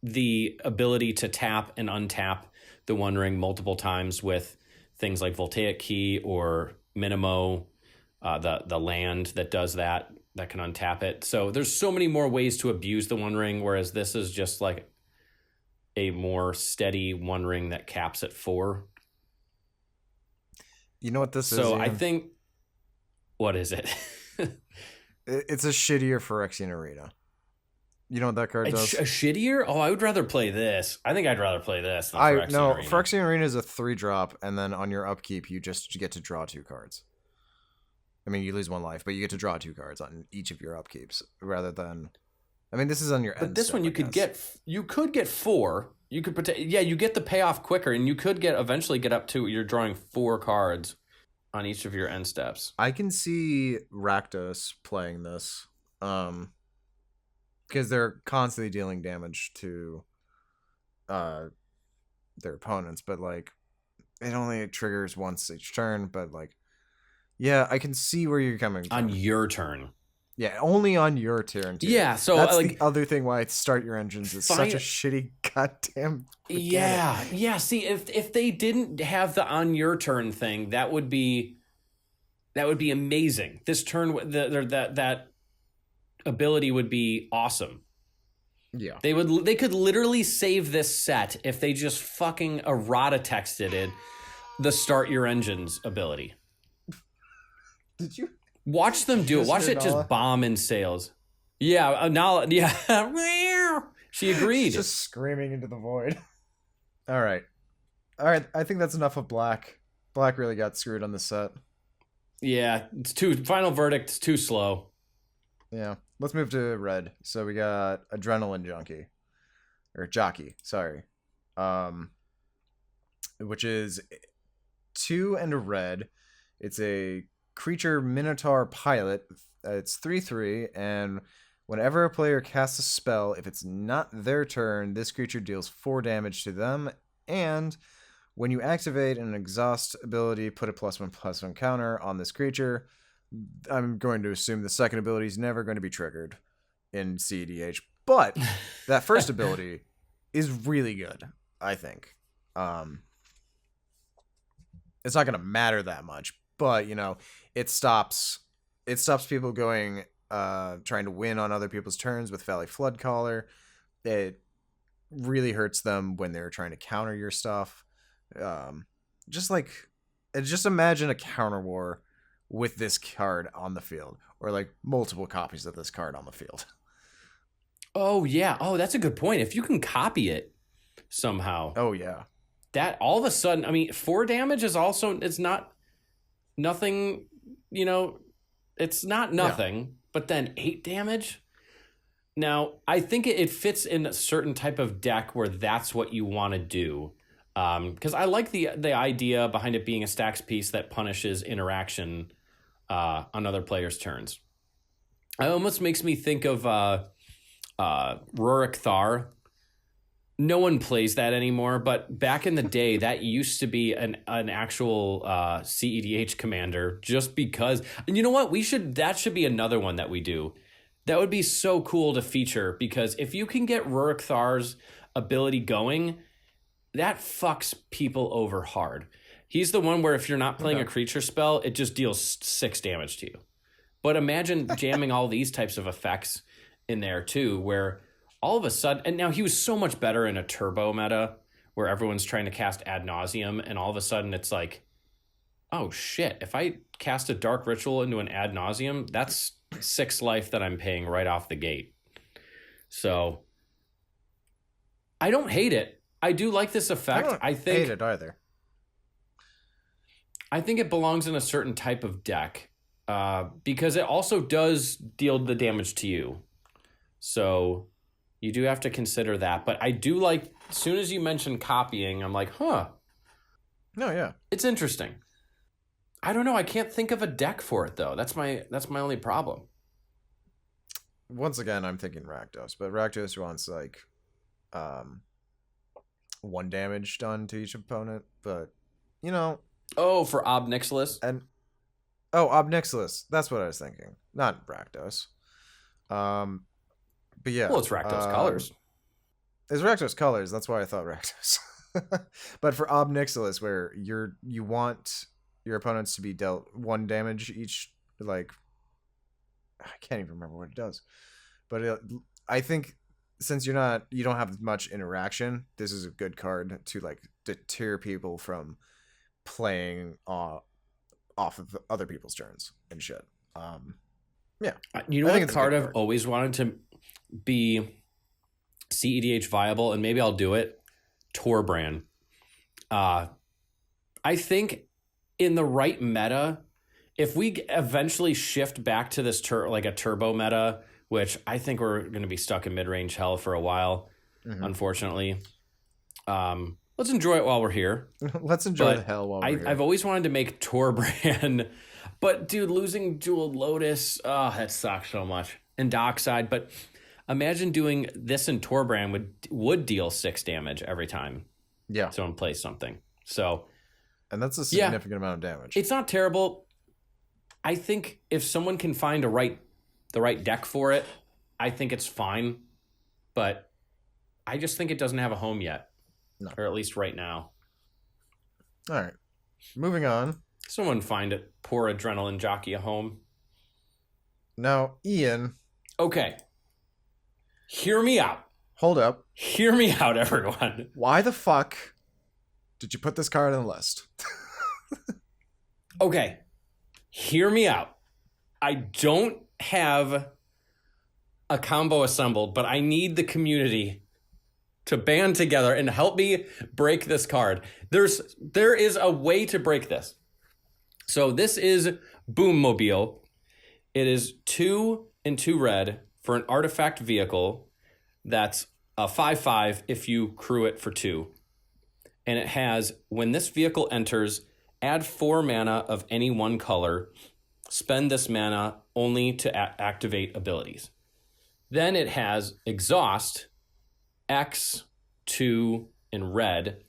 the ability to tap and untap the One Ring multiple times with things like Voltaic Key or Minimo, the land that does that can untap it. So there's so many more ways to abuse the One Ring, whereas this is just like a more steady One Ring that caps at 4. You know what this is? So Ian? I think, what is it? It's a shittier Phyrexian Arena. You know what that card does? A shittier? Oh, I would rather play this. I think I'd rather play this than Phyrexian Arena. Phyrexian Arena is a 3-drop, and then on your upkeep, you just get to draw 2 cards. I mean, you lose 1 life, but you get to draw 2 cards on each of your upkeeps, rather than... I mean, this is on your end. But this one, you could get 4. You could you get the payoff quicker, and you could eventually get up to you're drawing 4 cards on each of your end steps. I can see Rakdos playing this, because they're constantly dealing damage to their opponents, but like it only triggers once each turn. But like, yeah, I can see where you're coming from. On your turn. Yeah, only on your turn, too. Yeah, so that's like, the other thing why start your engines is such a shitty goddamn mechanic. yeah. See, if they didn't have the on your turn thing, that would be amazing. This turn, that ability would be awesome. Yeah, They could literally save this set if they just fucking errata texted it the start your engines ability. Did you watch them do it? Watch it just bomb in sales. Yeah, Nala. Yeah, she agreed. She's just screaming into the void. All right. I think that's enough of black. Black really got screwed on the set. Yeah, it's too. Final verdict. It's too slow. Yeah. Let's move to red. So we got Adrenaline Junkie. Or Jockey, sorry. Which is 2 and a red. It's a creature Minotaur pilot. It's 3/3, and whenever a player casts a spell, if it's not their turn, this creature deals 4 damage to them, and when you activate an exhaust ability, put a +1/+1 counter on this creature. I'm going to assume the second ability is never going to be triggered in cEDH, but that first ability is really good, I think. It's not going to matter that much, but it stops people going trying to win on other people's turns with Valley Flood Caller. It really hurts them when they're trying to counter your stuff. Just imagine a counter war with this card on the field, or like multiple copies of this card on the field. Oh yeah. Oh, that's a good point. If you can copy it somehow. Oh yeah. That all of a sudden, I mean, 4 damage is also, it's not nothing, it's not nothing, yeah. But then 8 damage. Now, I think it fits in a certain type of deck where that's what you want to do. Because I like the idea behind it being a stacks piece that punishes interaction on other players' turns. It almost makes me think of Rurik Thar. No one plays that anymore, but back in the day, that used to be an actual cEDH commander. Just because, and you know what, that should be another one that we do. That would be so cool to feature, because if you can get Rurik Thar's ability going, that fucks people over hard. He's the one where if you're not playing a creature spell, it just deals 6 damage to you. But imagine jamming all these types of effects in there too, where all of a sudden, and now he was so much better in a turbo meta where everyone's trying to cast ad nauseum, and all of a sudden it's like, oh shit, if I cast a dark ritual into an ad nauseum, that's 6 life that I'm paying right off the gate. So I don't hate it. I do like this effect. I think hate it either. I think it belongs in a certain type of deck because it also does deal the damage to you. So you do have to consider that. But I do like, as soon as you mentioned copying, I'm like, huh. No, yeah. It's interesting. I don't know. I can't think of a deck for it, though. That's my only problem. Once again, I'm thinking Rakdos, but Rakdos wants like 1 damage done to each opponent, but Oh, for Ob Nixilis? Ob Nixilis. That's what I was thinking. Not Rakdos. But yeah. Well, it's Rakdos Colors. It's Rakdos Colors. That's why I thought Rakdos. But for Ob Nixilis, where you want your opponents to be dealt 1 damage each, like, I can't even remember what it does. But I think since you don't have much interaction, this is a good card to like deter people from playing off of other people's turns and shit. Yeah. You know what card I've always wanted to be cEDH viable, and maybe I'll do it? Torbrand. I think in the right meta, if we eventually shift back to this like a turbo meta, which I think we're going to be stuck in mid-range hell for a while, unfortunately. Let's enjoy it while we're here. Let's enjoy the hell while we're here. I've always wanted to make Torbrand, but dude, losing Jeweled Lotus, that sucks so much. And Dockside, but imagine doing this in Torbrand would deal 6 damage every time. Yeah. Someone plays something. So, and that's a significant amount of damage. It's not terrible. I think if someone can find a right the right deck for it, I think it's fine. But I just think it doesn't have a home yet. No. Or at least right now. All right. Moving on. Someone find it. Poor Adrenaline Jockey a home. Now, Ian. Okay. Hear me out. Hold up. Hear me out, everyone. Why the fuck did you put this card on the list? Okay. Hear me out. I don't have a combo assembled, but I need the community to band together and help me break this card. There is a way to break this. So this is Boommobile. It is 2 and 2 red for an artifact vehicle that's a 5/5 if you crew it for 2. And it has, when this vehicle enters, add 4 mana of any one color. Spend this mana only to activate abilities. Then it has Exhaust, X, 2, and red.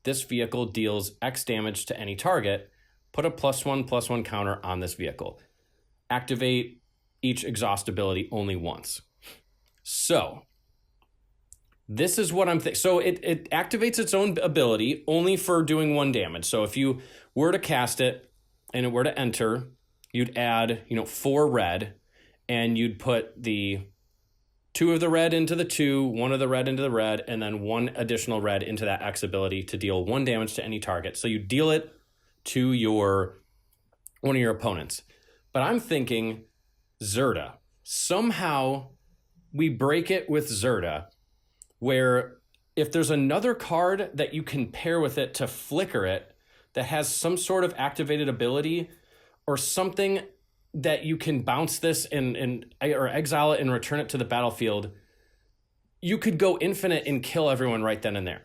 This vehicle deals X damage to any target. Put a +1/+1 counter on this vehicle. Activate each exhaust ability only once. So, this is what I'm thinking. So it activates its own ability only for doing 1 damage. So if you were to cast it and it were to enter, you'd add 4 red, and you'd put the 2 of the red into the 2, 1 of the red into the red, and then 1 additional red into that X ability to deal 1 damage to any target. So you deal it to one of your opponents. But I'm thinking Zirda. Somehow we break it with Zirda, where if there's another card that you can pair with it to flicker it that has some sort of activated ability or something that you can bounce this or exile it and return it to the battlefield, you could go infinite and kill everyone right then and there.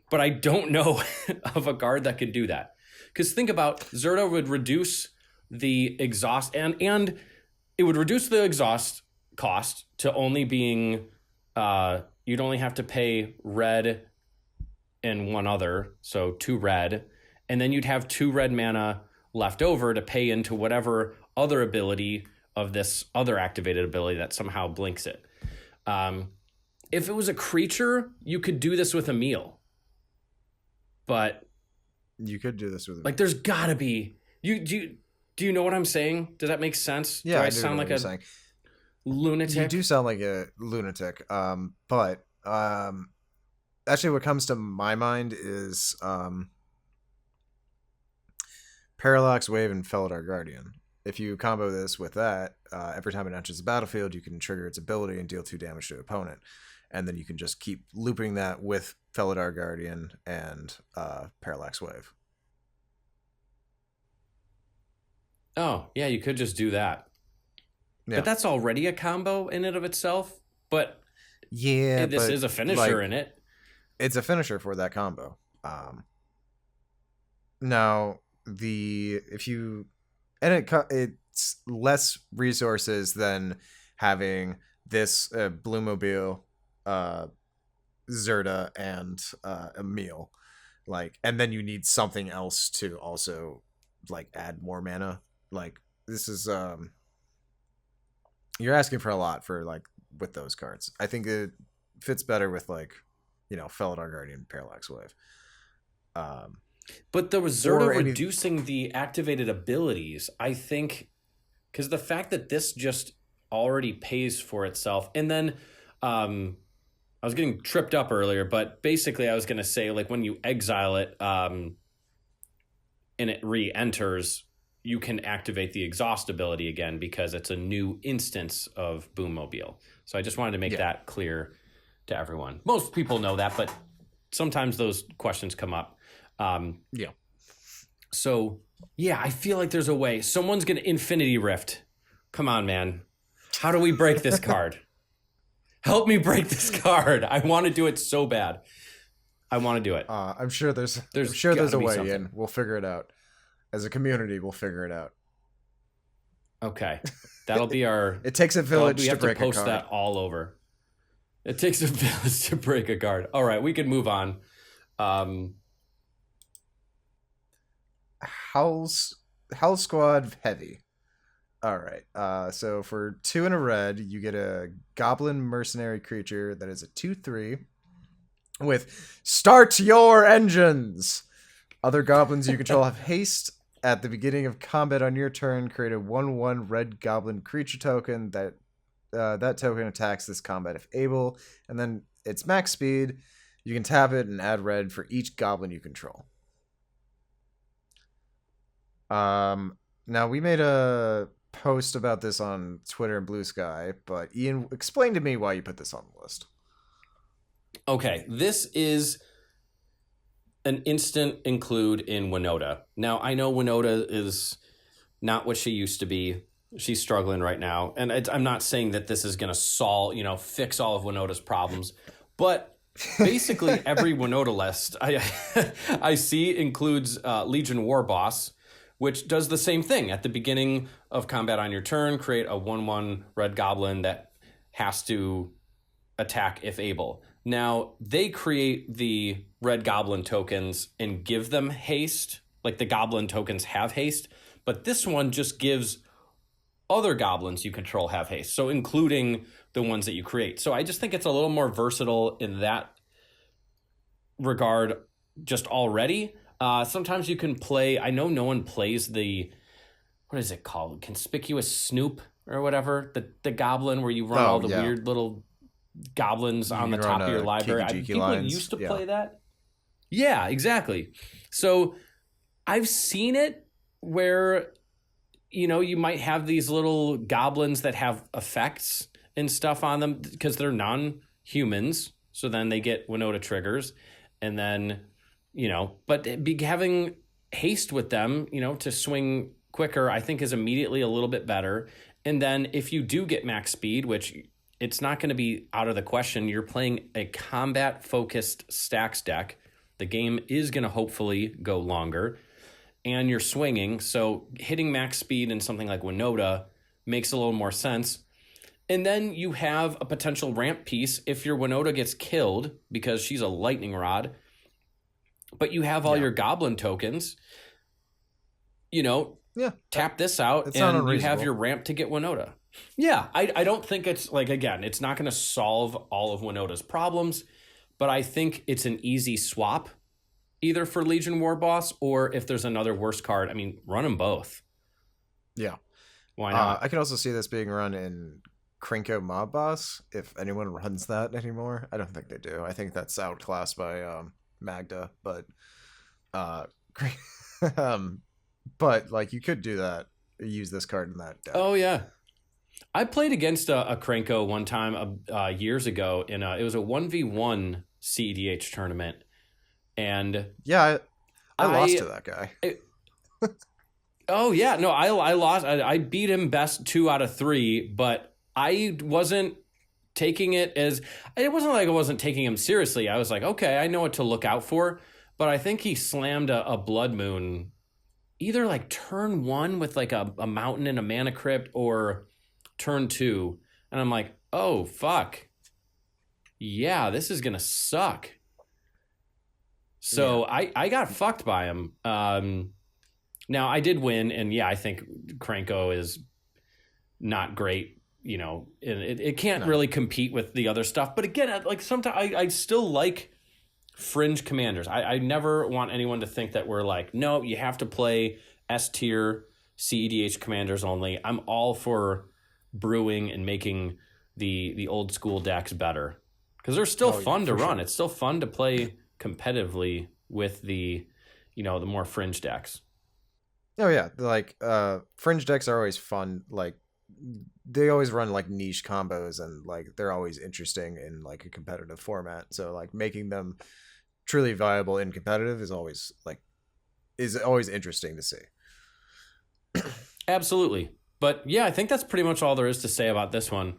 But I don't know of a card that could do that. Because think about, Zirda would reduce the exhaust, and it would reduce the exhaust cost to only being, you'd only have to pay red and 1 other, so 2 red, and then you'd have 2 red mana left over to pay into whatever other ability of this other activated ability that somehow blinks it. If it was a creature, you could do this with a meal. But you could do this with like, there's gotta be, do you know what I'm saying? Does that make sense? Yeah, do I do know sound what like you're a saying. lunatic? You do sound like a lunatic. But actually, what comes to my mind is Parallax Wave and Felidar Guardian. If you combo this with that, every time it enters the battlefield, you can trigger its ability and deal 2 damage to an opponent. And then you can just keep looping that with Felidar Guardian and Parallax Wave. Oh, yeah, you could just do that. Yeah. But that's already a combo in and of itself. But yeah, this is a finisher in it. It's a finisher for that combo. Now, it's less resources than having this Boommobile, Zirda, and a meal, and then you need something else to also add more mana. This is you're asking for a lot for with those cards. I think it fits better with Felidar Guardian, Parallax Wave. But there was Zirda reducing the activated abilities, I think, because the fact that this just already pays for itself. And then I was getting tripped up earlier, but basically I was going to say, when you exile it and it re-enters, you can activate the exhaust ability again because it's a new instance of Boommobile. So I just wanted to make that clear to everyone. Most people know that, but sometimes those questions come up. So, I feel like there's a way. Someone's going to Infinity Rift. Come on, man. How do we break this card? Help me break this card. I want to do it so bad. I want to do it. I'm sure there's a way, something. and we'll figure it out. As a community, we'll figure it out. Okay. That'll be our... It takes a village to break a card. We have to post that all over. It takes a village to break a card. All right, we can move on. House Squad Heavy. All right. So for 2 and a red, you get a Goblin Mercenary creature that is a 2/3 with Start Your Engines. Other goblins you control have haste. At the beginning of combat on your turn, create a 1/1 red goblin creature token that token attacks this combat if able, and then it's max speed. You can tap it and add red for each goblin you control. Now we made a post about this on Twitter and Blue Sky, but Ian, explain to me why you put this on the list. Okay, this is an instant include in Winota. Now, I know Winota is not what she used to be. She's struggling right now. And I'm not saying that this is going to fix all of Winota's problems. But basically every Winota list I see includes Legion War Boss, which does the same thing. At the beginning of combat on your turn, create a 1/1 red goblin that has to attack if able. Now, they create the red goblin tokens and give them haste. Like the goblin tokens have haste, but this one just gives other goblins you control have haste, so including the ones that you create. So I just think it's a little more versatile in that regard just already. Sometimes you can play, I know no one plays what is it called? Conspicuous Snoop or whatever, the goblin where you run all the weird little goblins on the top of your library. People used to play that. Yeah, exactly. So I've seen it where, you might have these little goblins that have effects and stuff on them because they're non-humans. So then they get Winota triggers. And then, but having haste with them, to swing quicker, I think is immediately a little bit better. And then if you do get max speed, which it's not going to be out of the question, you're playing a combat-focused stacks deck. The game is going to hopefully go longer. And you're swinging, so hitting max speed in something like Winota makes a little more sense. And then you have a potential ramp piece if your Winota gets killed because she's a lightning rod. But you have all your goblin tokens. Tap this out it's and you have your ramp to get Winota. Yeah, I don't think it's again, it's not going to solve all of Winota's problems, but I think it's an easy swap either for Legion War Boss or if there's another worse card. I mean, run them both. Yeah. Why not? I can also see this being run in Krenko Mob Boss, if anyone runs that anymore. I don't think they do. I think that's outclassed by Magda, but but you could do that. Use this card in that deck. Oh yeah. I played against a Krenko one time years ago in it was a 1v1 cEDH tournament. And yeah, I lost to that guy. Oh yeah, no, I lost. I beat him best 2 out of 3, but I wasn't taking it wasn't like I wasn't taking him seriously. I was like, okay, I know what to look out for. But I think he slammed a Blood Moon either turn 1 with a mountain and a mana crypt or turn 2. And I'm like, oh fuck. Yeah, this is gonna suck. So yeah. I got fucked by him. Now I did win, and yeah, I think Krenko is not great. It can't really compete with the other stuff. But again, sometimes I still like fringe commanders. I never want anyone to think that we're no, you have to play S tier cEDH commanders only. I'm all for brewing and making the old school decks better because they're still fun to run. Sure. It's still fun to play competitively with the more fringe decks. Oh yeah, fringe decks are always fun. They always run niche combos and they're always interesting in a competitive format. So making them truly viable in competitive is always interesting to see. Absolutely. But yeah, I think that's pretty much all there is to say about this one.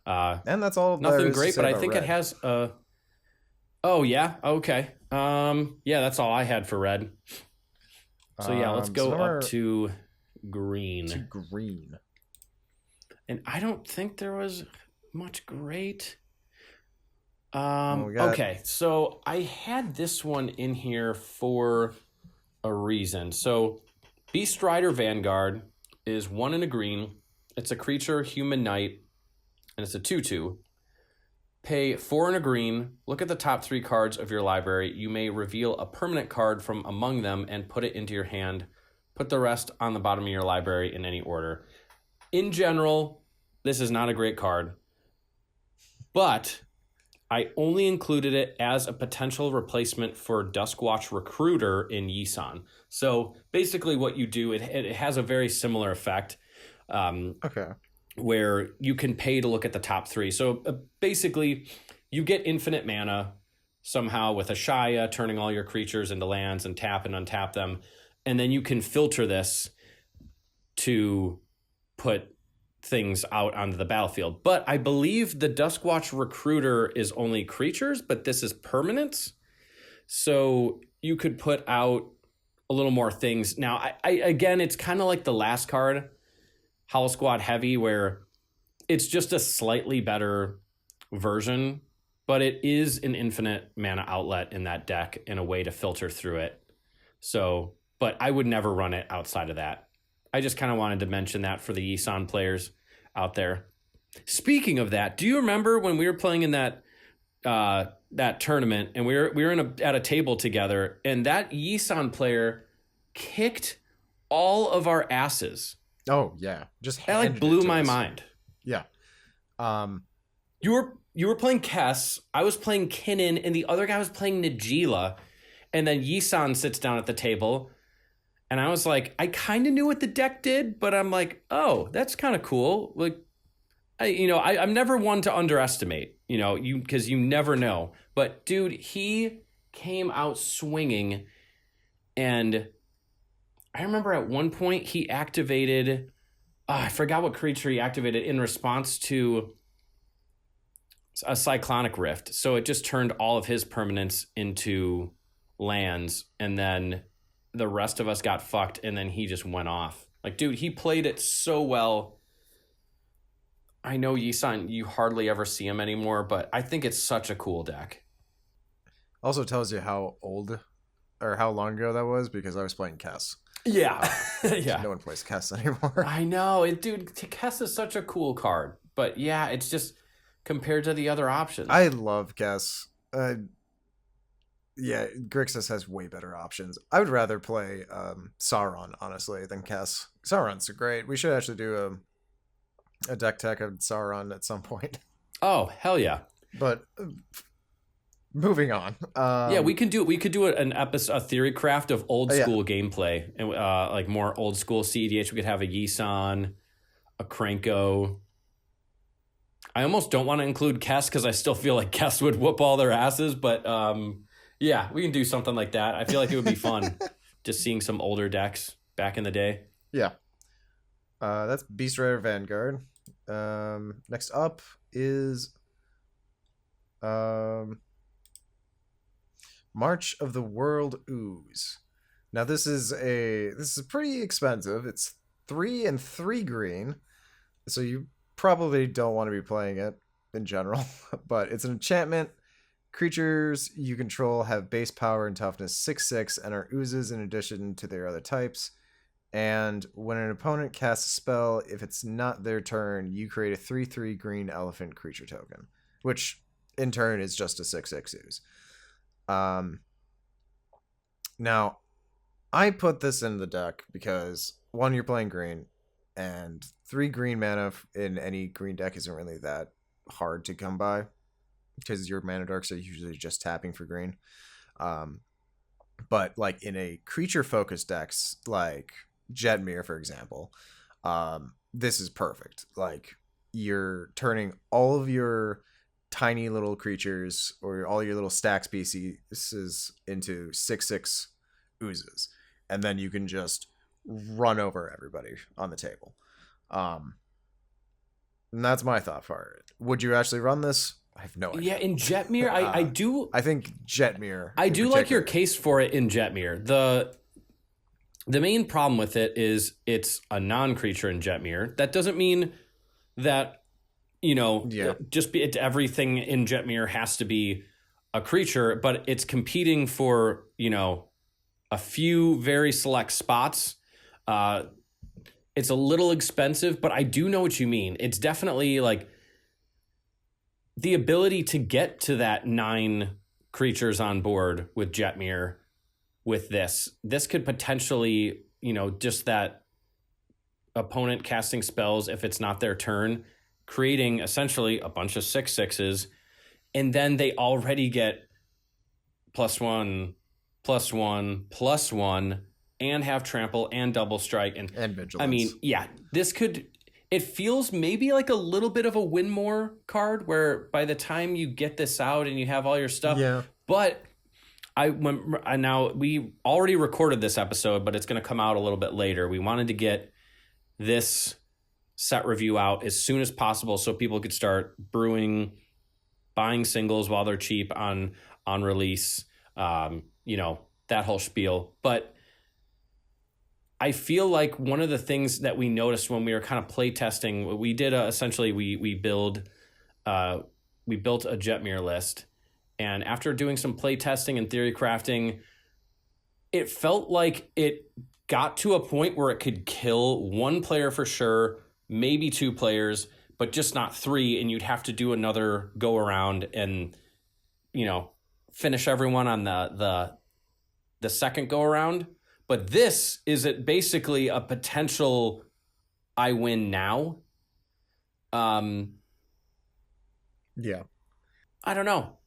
And that's all. Nothing great, but I think it has oh yeah, okay. Yeah, that's all I had for red. So yeah, let's go up to green. And I don't think there was much great. Okay, so I had this one in here for a reason. So Beastrider Vanguard is 1 and a green It's a creature, human knight, and it's a 2/2. Pay 4 and a green. Look at the top 3 cards of your library. You may reveal a permanent card from among them and put it into your hand. Put the rest on the bottom of your library in any order. In general, this is not a great card, but I only included it as a potential replacement for Duskwatch Recruiter in Yisan. So basically what you do, it has a very similar effect. Okay. Where you can pay to look at the top 3. So basically, you get infinite mana somehow with a Shaya, turning all your creatures into lands and tap and untap them. And then you can filter this to put things out onto the battlefield. But I believe the Duskwatch Recruiter is only creatures, but this is permanents. So you could put out a little more things. Now, I again, it's kind of like the last card, Howl Squad Heavy, where it's just a slightly better version, but it is an infinite mana outlet in that deck and a way to filter through it. So, but I would never run it outside of that. I just kind of wanted to mention that for the Yisan players out there. Speaking of that, do you remember when we were playing in that tournament and we were at a table together and that Yisan player kicked all of our asses? Oh yeah, just that like blew my mind. Yeah. You were playing Kess, I was playing Kinnan, and the other guy was playing Najila, and then Yisan sits down at the table, and I was like, I kind of knew what the deck did, but I'm like, oh, that's kind of cool. Like, I'm never one to underestimate, because you never know. But dude, he came out swinging, and I remember at one point he activated, I forgot what creature he activated in response to a Cyclonic Rift. So it just turned all of his permanents into lands, and then the rest of us got fucked, and then he just went off. Like, dude, he played it so well. I know Yisan, you hardly ever see him anymore, but I think it's such a cool deck. Also tells you how old or how long ago that was, because I was playing Kess. Yeah. Yeah. No one plays Kess anymore. I know. Dude, Kess is such a cool card. But yeah, it's just compared to the other options. I love Kess. Yeah, Grixis has way better options. I would rather play Sauron, honestly, than Kess. Sauron's great. We should actually do a deck tech of Sauron at some point. Oh, hell yeah. But moving on. Yeah, we could do an episode, a theory craft of old school gameplay, and like more old school cEDH. We could have a Yisan, a Krenko. I almost don't want to include Kess because I still feel like Kess would whoop all their asses, but yeah, we can do something like that. I feel like it would be fun just seeing some older decks back in the day. Yeah. That's Beastrider Vanguard. Next up is March of the World Ooze. Now this is pretty expensive. It's 3 and 3 green, so you probably don't want to be playing it in general. But it's an enchantment. Creatures you control have base power and toughness 6/6 and are oozes in addition to their other types. And when an opponent casts a spell, if it's not their turn, you create a 3/3 green elephant creature token, which in turn is just a 6/6 ooze. Now, I put this in the deck because, one, you're playing green, and 3 green mana in any green deck isn't really that hard to come by, because your mana darks are usually just tapping for green. But like in a creature focused decks like Jetmir, for example, this is perfect. Like, you're turning all of your tiny little creatures or all your little stack species into 6/6 oozes, and then you can just run over everybody on the table. And that's my thought for it. Would you actually run this? I have no idea. Yeah, in Jetmir, I do. I think Jetmir. I do like your case for it in Jetmir. The main problem with it is it's a non-creature in Jetmir. That doesn't mean that, everything in Jetmir has to be a creature, but it's competing for, a few very select spots. It's a little expensive, but I do know what you mean. It's definitely like the ability to get to that 9 creatures on board with Jetmir with this. This could potentially, just that opponent casting spells if it's not their turn, creating essentially a bunch of 6/6s, and then they already get +1, +1, +1, and have trample and double strike and vigilance. I mean, yeah, this could. It feels maybe like a little bit of a win more card, where by the time you get this out and you have all your stuff, yeah. But now we already recorded this episode, but it's going to come out a little bit later. We wanted to get this set review out as soon as possible so people could start brewing, buying singles while they're cheap on release. That whole spiel. But I feel like one of the things that we noticed when we were kind of play testing, we did essentially we built a Jetmir list, and after doing some play testing and theory crafting, it felt like it got to a point where it could kill 1 player for sure, maybe 2 players, but just not 3, and you'd have to do another go around and finish everyone on the second go around. But this is basically a potential I win now. Yeah. I don't know.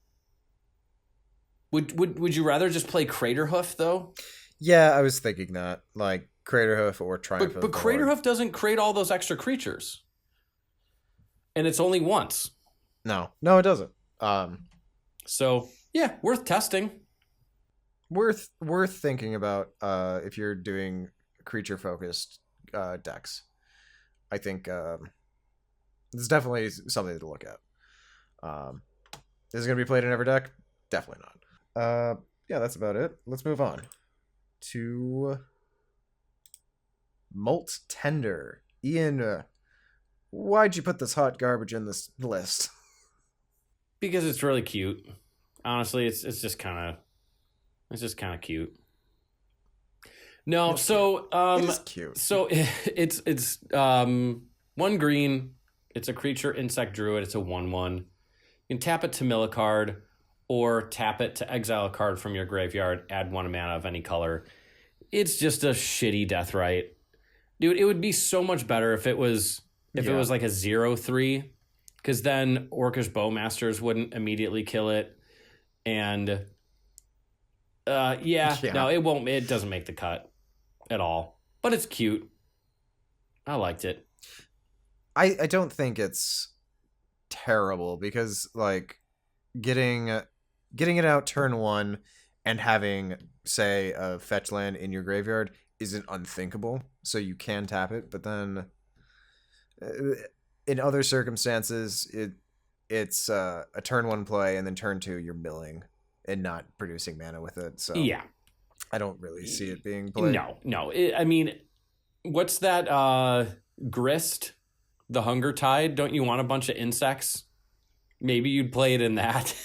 Would you rather just play Craterhoof though? Yeah, I was thinking that, like Craterhoof or Triumph. But Craterhoof doesn't create all those extra creatures, and it's only once. No, it doesn't. So yeah, worth testing. Worth thinking about if you're doing creature focused decks. I think it's definitely something to look at. Is it going to be played in every deck? Definitely not. Yeah, that's about it. Let's move on to Molt Tender. Ian, why'd you put this hot garbage in this list? Because it's really cute. Honestly, it's just kind of cute. No, it's so it is cute. So it's 1 green. It's a creature insect druid. It's a 1/1. You can tap it to mill a card, or tap it to exile a card from your graveyard. Add 1 mana of any color. It's just a shitty Deathrite, dude. It would be so much better if it was it was like a 0/3, because then Orcish Bowmasters wouldn't immediately kill it, and no, it won't. It doesn't make the cut at all, but it's cute. I liked it. I don't think it's terrible, because like getting it out turn 1 and having, say, a fetch land in your graveyard isn't unthinkable. So you can tap it, but then in other circumstances, it's a turn 1 play, and then turn 2 you're milling and not producing mana with it. So yeah, I don't really see it being played. No. I mean, what's that? Grist, the Hunger Tide. Don't you want a bunch of insects? Maybe you'd play it in that.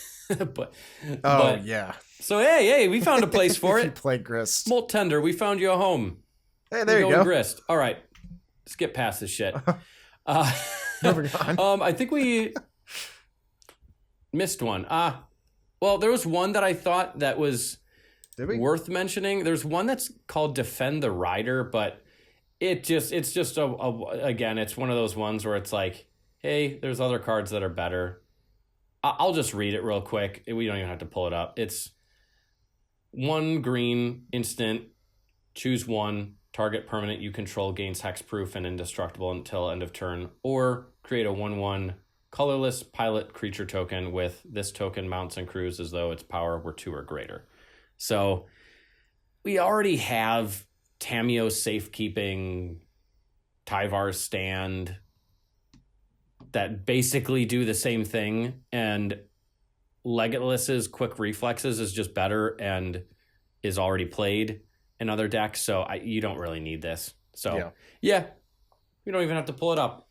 but yeah. So hey, we found a place for it. You play Grist. Molt Tender, we found you a home. Hey, there you go. Grist. All right, let's get past this shit. Moving on. I think we missed one. Well, there was one that I thought that was worth mentioning. There's one that's called Defend the Rider, but it's just again, it's one of those ones where it's like, hey, there's other cards that are better. I'll just read it real quick. We don't even have to pull it up. It's 1 green instant, choose 1, target permanent you control gains hexproof and indestructible until end of turn, or create a 1/1 colorless pilot creature token with this token mounts and crews as though its power were 2 or greater. So we already have Tamiyo's Safekeeping, Tyvar's Stand, that basically do the same thing, and Legolas's Quick Reflexes is just better and is already played in other decks, so you don't really need this. So yeah, you don't even have to pull it up.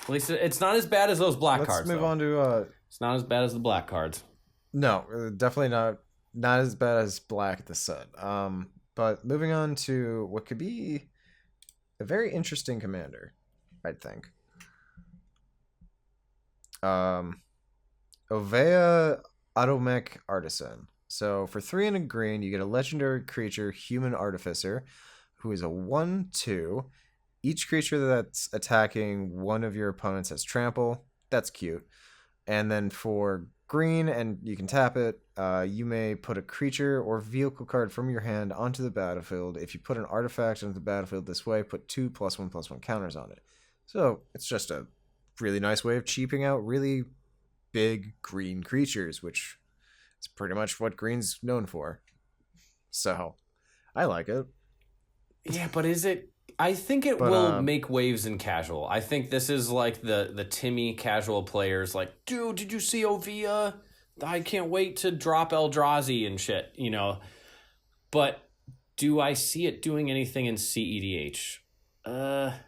At least it's not as bad as those black cards. Let's move on to it's not as bad as the black cards. No, definitely not as bad as black the set. But moving on to what could be a very interesting commander, I think. Ovea Automech Artisan. So for 3 and a green, you get a legendary creature, Human Artificer, who is a 1/2. Each creature that's attacking one of your opponents has trample. That's cute. And then for green, and you can tap it, you may put a creature or vehicle card from your hand onto the battlefield. If you put an artifact onto the battlefield this way, put 2 +1/+1 counters on it. So it's just a really nice way of cheaping out really big green creatures, which is pretty much what green's known for. So I like it. Yeah, but is it? I think it will make waves in casual. I think this is like the Timmy casual players like, dude, did you see Ovia? I can't wait to drop Eldrazi and shit, you know. But do I see it doing anything in cEDH? I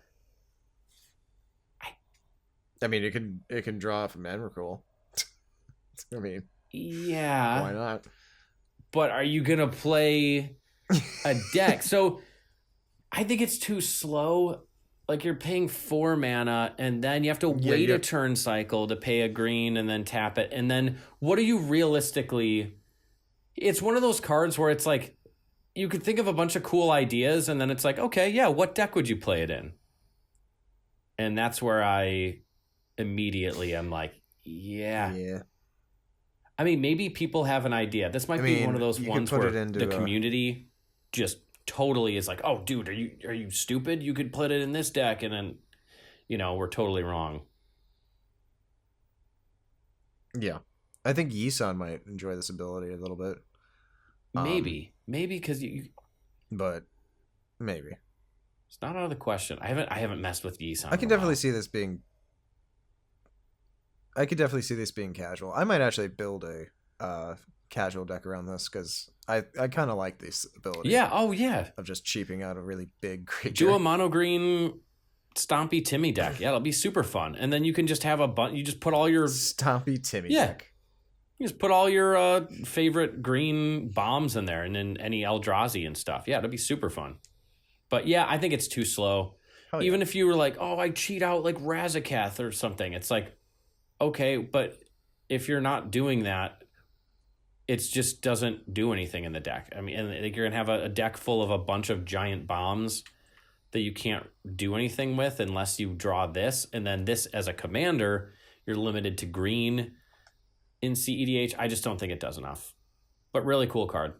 mean, it can draw off a Manrecruel. I mean, yeah. Why not? But are you gonna play a deck? So I think it's too slow. Like you're paying 4 mana and then you have to wait a turn cycle to pay a green and then tap it. And then what are you realistically? It's one of those cards where it's like you could think of a bunch of cool ideas and then it's like, okay, yeah, what deck would you play it in? And that's where I immediately am like, yeah. I mean, maybe people have an idea. This might be one of those ones where the community just totally is like, oh, dude, are you stupid? You could put it in this deck, and then, you know, we're totally wrong. Yeah. I think Yisan might enjoy this ability a little bit. Maybe because you... But maybe. It's not out of the question. I haven't messed with Yisan. I can definitely see this being... casual. I might actually build a casual deck around this because I kind of like this ability. Yeah. Oh, yeah. Of just cheaping out a really big creature. Do a mono green Stompy Timmy deck. Yeah, it'll be super fun. And then you can just have you just put all your Stompy Timmy deck. You just put all your favorite green bombs in there, and then any Eldrazi and stuff. Yeah, it'll be super fun. But yeah, I think it's too slow. Even if you were like, oh, I cheat out like Razakath or something, it's like, okay, but if you're not doing that, it just doesn't do anything in the deck. I mean, and you're going to have a deck full of a bunch of giant bombs that you can't do anything with unless you draw this. And then this as a commander, you're limited to green in cEDH. I just don't think it does enough. But really cool card.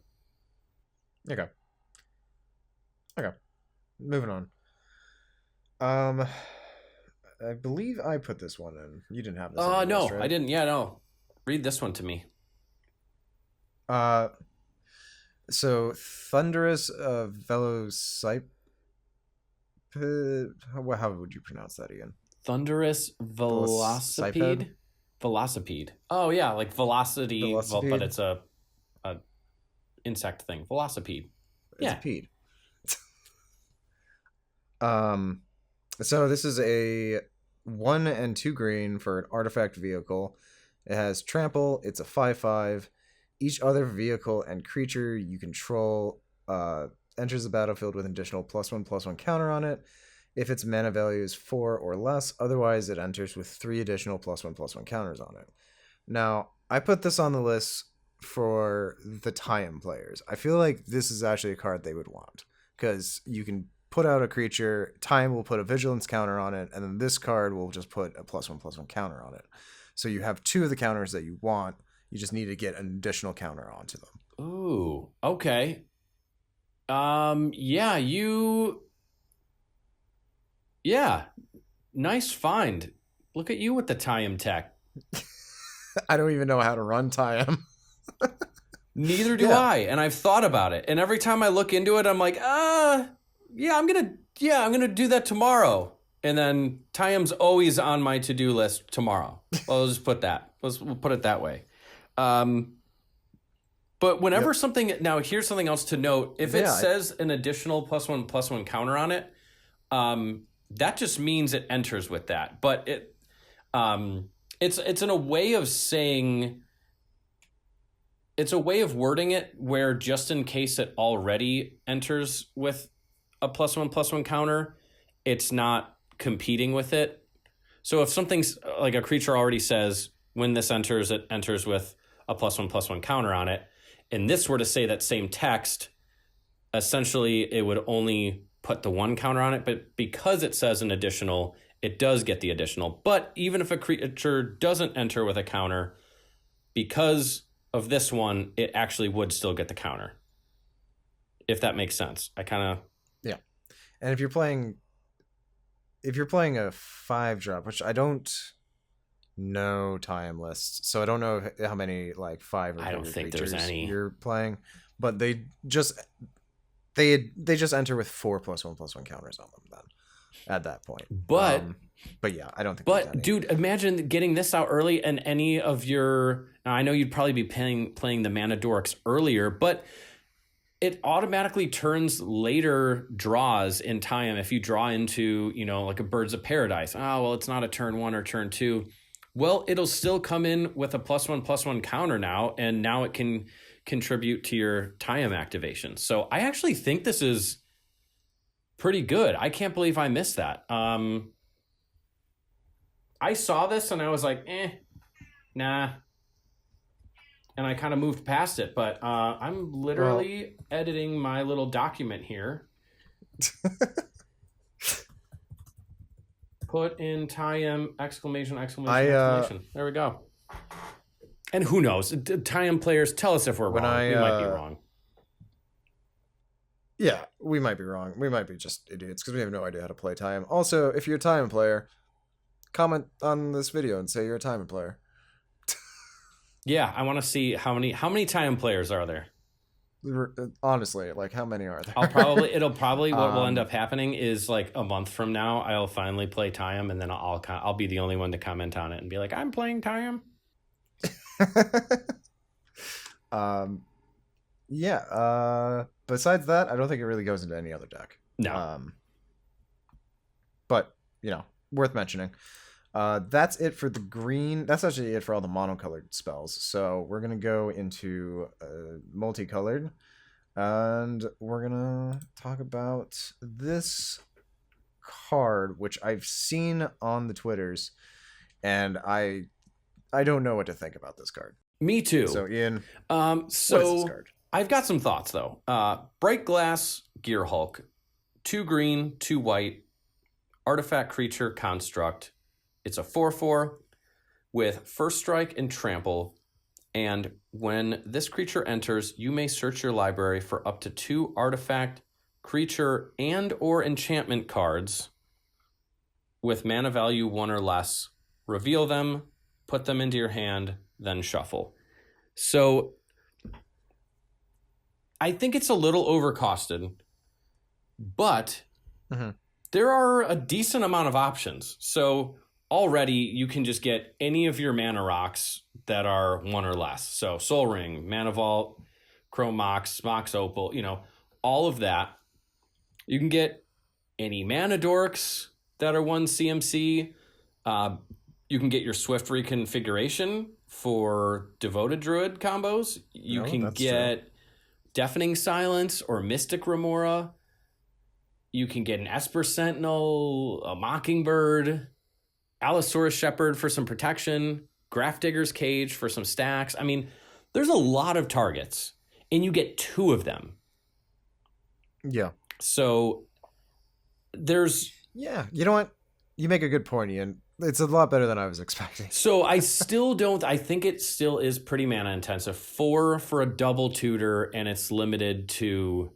Okay. Moving on. I believe I put this one in. You didn't have this. No, list, right? I didn't. Yeah, no. Read this one to me. So Thunderous Velocipede. How would you pronounce that again? Thunderous Velocipede. Velocipede. Oh yeah, like velocity, but it's a insect thing. Velocipede. It's a pede. So this is a 1 and 2 green for an artifact vehicle. It has trample. It's a 5/5. Each other vehicle and creature you control enters the battlefield with an additional +1/+1 counter on it. If its mana value is 4 or less, otherwise it enters with 3 additional +1/+1 counters on it. Now, I put this on the list for the tie-in players. I feel like this is actually a card they would want because you can put out a creature, time will put a vigilance counter on it, and then this card will just put a +1/+1 counter on it. So you have 2 of the counters that you want. You just need to get an additional counter onto them. Ooh, okay. Yeah, nice find. Look at you with the tie-in tech. I don't even know how to run tie-in. Neither do I, and I've thought about it. And every time I look into it, I'm like, I'm gonna do that tomorrow. And then Tyam's always on my to-do list tomorrow. We'll just put that. We'll put it that way. But whenever something, now here's something else to note. If it says an additional +1/+1 counter on it, that just means it enters with that. But it's in a way of saying, it's a way of wording it where just in case it already enters with a +1/+1 counter, it's not competing with it. So if something's like a creature already says when this enters, it enters with a +1/+1 counter on it, and this were to say that same text, essentially it would only put the 1 counter on it, but because it says an additional, it does get the additional. But even if a creature doesn't enter with a counter, because of this one, it actually would still get the counter. If that makes sense. I kind of... Yeah. And if you're playing a 5-drop, which I don't know time lists, so I don't know how many like 5 or I don't think there's any you're playing, but they just enter with 4 +1/+1 counters on them then at that point. But yeah, I don't think. But dude, imagine getting this out early, and any of your... Now I know you'd probably be playing the Mana Dorks earlier, but it automatically turns later draws in time if you draw into, like a Birds of Paradise. Oh, well, it's not a turn 1 or turn 2. Well, it'll still come in with a +1/+1 counter now, and now it can contribute to your Time activation. So I actually think this is pretty good. I can't believe I missed that. I saw this and I was like, nah. And I kind of moved past it, but I'm literally editing my little document here. Put in Time, exclamation. There we go. And who knows? Time players, tell us if we're wrong. We might be wrong. Yeah, we might be wrong. We might be just idiots because we have no idea how to play Time. Also, if you're a Time player, comment on this video and say you're a Time player. Yeah, I want to see how many Time players are there. Honestly, like how many are there? What will end up happening is like a month from now, I'll finally play Time, and then I'll be the only one to comment on it and be like, I'm playing Time. Besides that, I don't think it really goes into any other deck. No. But worth mentioning. That's it for the green. That's actually it for all the monocolored spells. So we're gonna go into multicolored, and we're gonna talk about this card, which I've seen on the Twitters, and I don't know what to think about this card. Me too. So Ian, what is this card? I've got some thoughts though. Bright Glass Gear Hulk, 2 green, 2 white, artifact creature construct. It's a 4/4 with first strike and trample. And when this creature enters, you may search your library for up to 2 artifact, creature, and or enchantment cards with mana value 1 or less. Reveal them, put them into your hand, then shuffle. So I think it's a little overcosted, but there are a decent amount of options. So already you can just get any of your mana rocks that are 1 or less. So Soul Ring, Mana Vault, Chrome Mox, Mox Opal, all of that. You can get any Mana Dorks that are 1 CMC. You can get your Swift Reconfiguration for Devoted Druid combos. You can get Deafening Silence or Mystic Remora. You can get an Esper Sentinel, a Mockingbird, Allosaurus Shepherd for some protection, Grafdigger's Cage for some stacks. I mean, there's a lot of targets, and you get 2 of them. Yeah. So there's... Yeah, you know what? You make a good point, Ian. It's a lot better than I was expecting. So I think it still is pretty mana intensive. 4 for a double tutor, and it's limited to,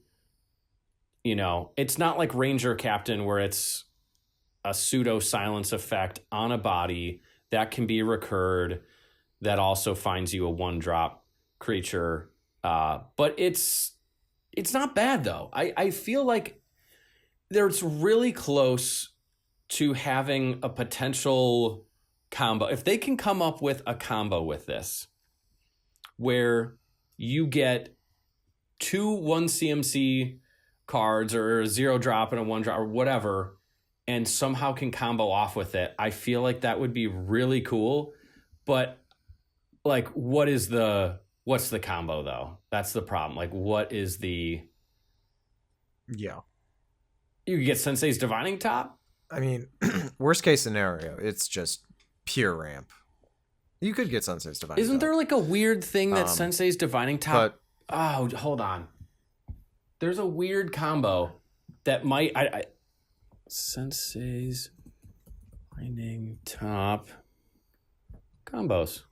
it's not like Ranger Captain where it's a pseudo silence effect on a body that can be recurred that also finds you a 1-drop creature. But it's not bad though. I feel like it's really close to having a potential combo. If they can come up with a combo with this where you get 2 1 CMC cards or a 0-drop and a 1-drop or whatever, and somehow can combo off with it, I feel like that would be really cool. But like, what's the combo though? That's the problem. Like, what is the... Yeah. You could get Sensei's Divining Top. I mean, worst case scenario, it's just pure ramp. You could get Sensei's Divining Isn't Top. there like a weird thing that Sensei's Divining Top? Oh, hold on. There's a weird combo that might. Sensei's Divining Top combos.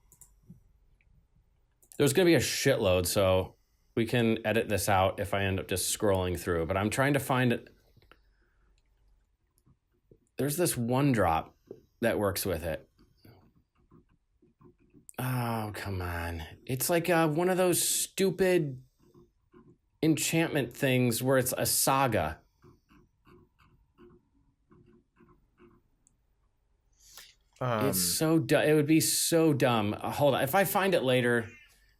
There's going to be a shitload, so we can edit this out if I end up just scrolling through. But I'm trying to find it. There's this one drop that works with it. Oh, come on. It's like one of those stupid enchantment things where it's a saga. It's so dumb. It would be so dumb. Hold on. If I find it later,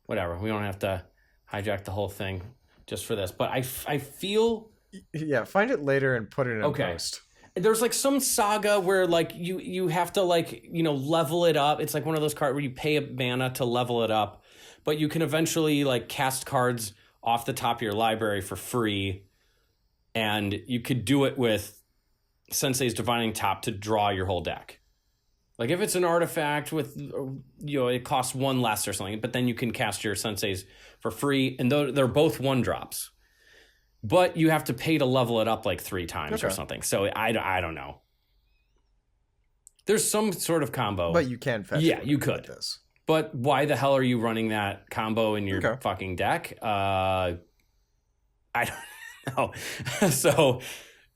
whatever. We don't have to hijack the whole thing just for this. But I feel... Yeah, find it later and put it in post. There's like some saga where like you have to like, you know, level it up. It's like one of those cards where you pay a mana to level it up, but you can eventually like cast cards off the top of your library for free. And you could do it with Sensei's Divining Top to draw your whole deck. Like if it's an artifact with, you know, it costs one less or something, but then you can cast your Senseis for free. And they're both 1-drops. But you have to pay to level it up like 3 times or something. So I don't know. There's some sort of combo. But you can fetch it. You could. This. But why the hell are you running that combo in your fucking deck? I don't know. So,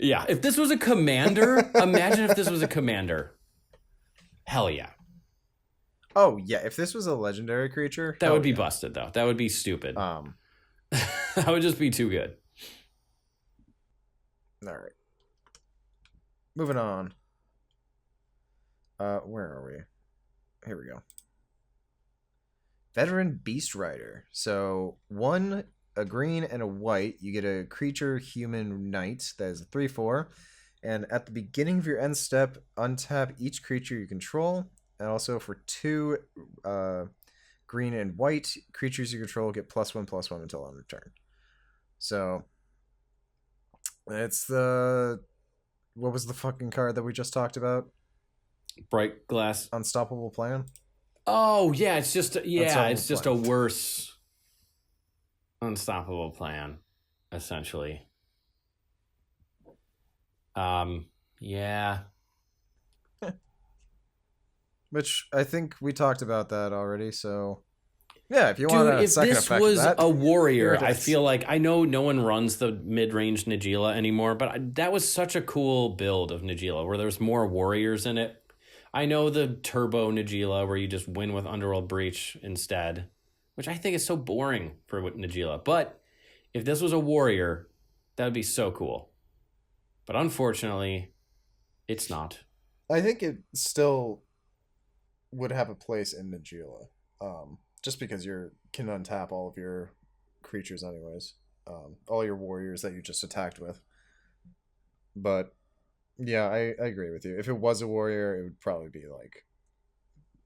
yeah. If this was a commander, imagine if this was a commander. Hell yeah. Oh, yeah. If this was a legendary creature. That would be busted, though. That would be stupid. That would just be too good. All right. Moving on. Where are we? Here we go. Veteran Beastrider. So a green and a white. You get a creature human knight that is a 3/4. And at the beginning of your end step, untap each creature you control. And also for 2 green and white creatures you control get +1/+1 until end of turn. So it's what was the fucking card that we just talked about? Bright Glass Unstoppable Plan. Oh yeah, it's just a worse Unstoppable Plan, essentially. Yeah. Which I think we talked about that already, so yeah, if you want a second effect of that. If this was a warrior, I feel like, I know no one runs the mid-range Najeela anymore, but that was such a cool build of Najeela where there's more warriors in it. I know the turbo Najeela where you just win with Underworld Breach instead, which I think is so boring for Najeela. But if this was a warrior, that would be so cool. But unfortunately, it's not. I think it still would have a place in Najeela. Just because you can untap all of your creatures anyways. All your warriors that you just attacked with. But yeah, I agree with you. If it was a warrior, it would probably be like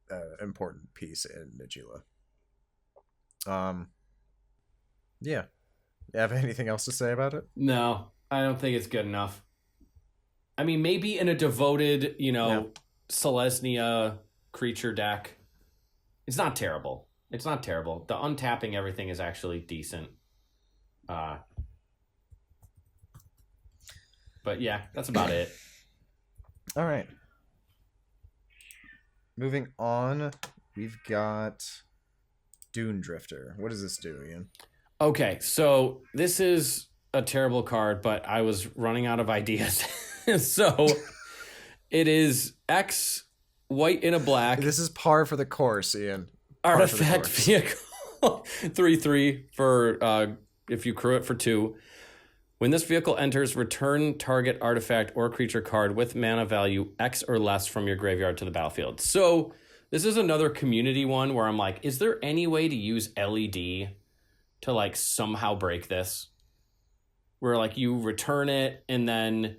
an important piece in Najeela. Yeah. You have anything else to say about it? No, I don't think it's good enough. I mean, maybe in a devoted, Selesnya creature deck. It's not terrible. It's not terrible. The untapping everything is actually decent. But yeah, that's about it. All right. Moving on, we've got Dune Drifter. What does this do, Ian? Okay, so this is a terrible card, but I was running out of ideas. So it is X, white in a black. This is par for the course, Ian. Artifact vehicle 3/3 for if you crew it for 2. When this vehicle enters, return target artifact or creature card with mana value X or less from your graveyard to the battlefield. So this is another community one where I'm like, is there any way to use LED to like somehow break this? Where like you return it and then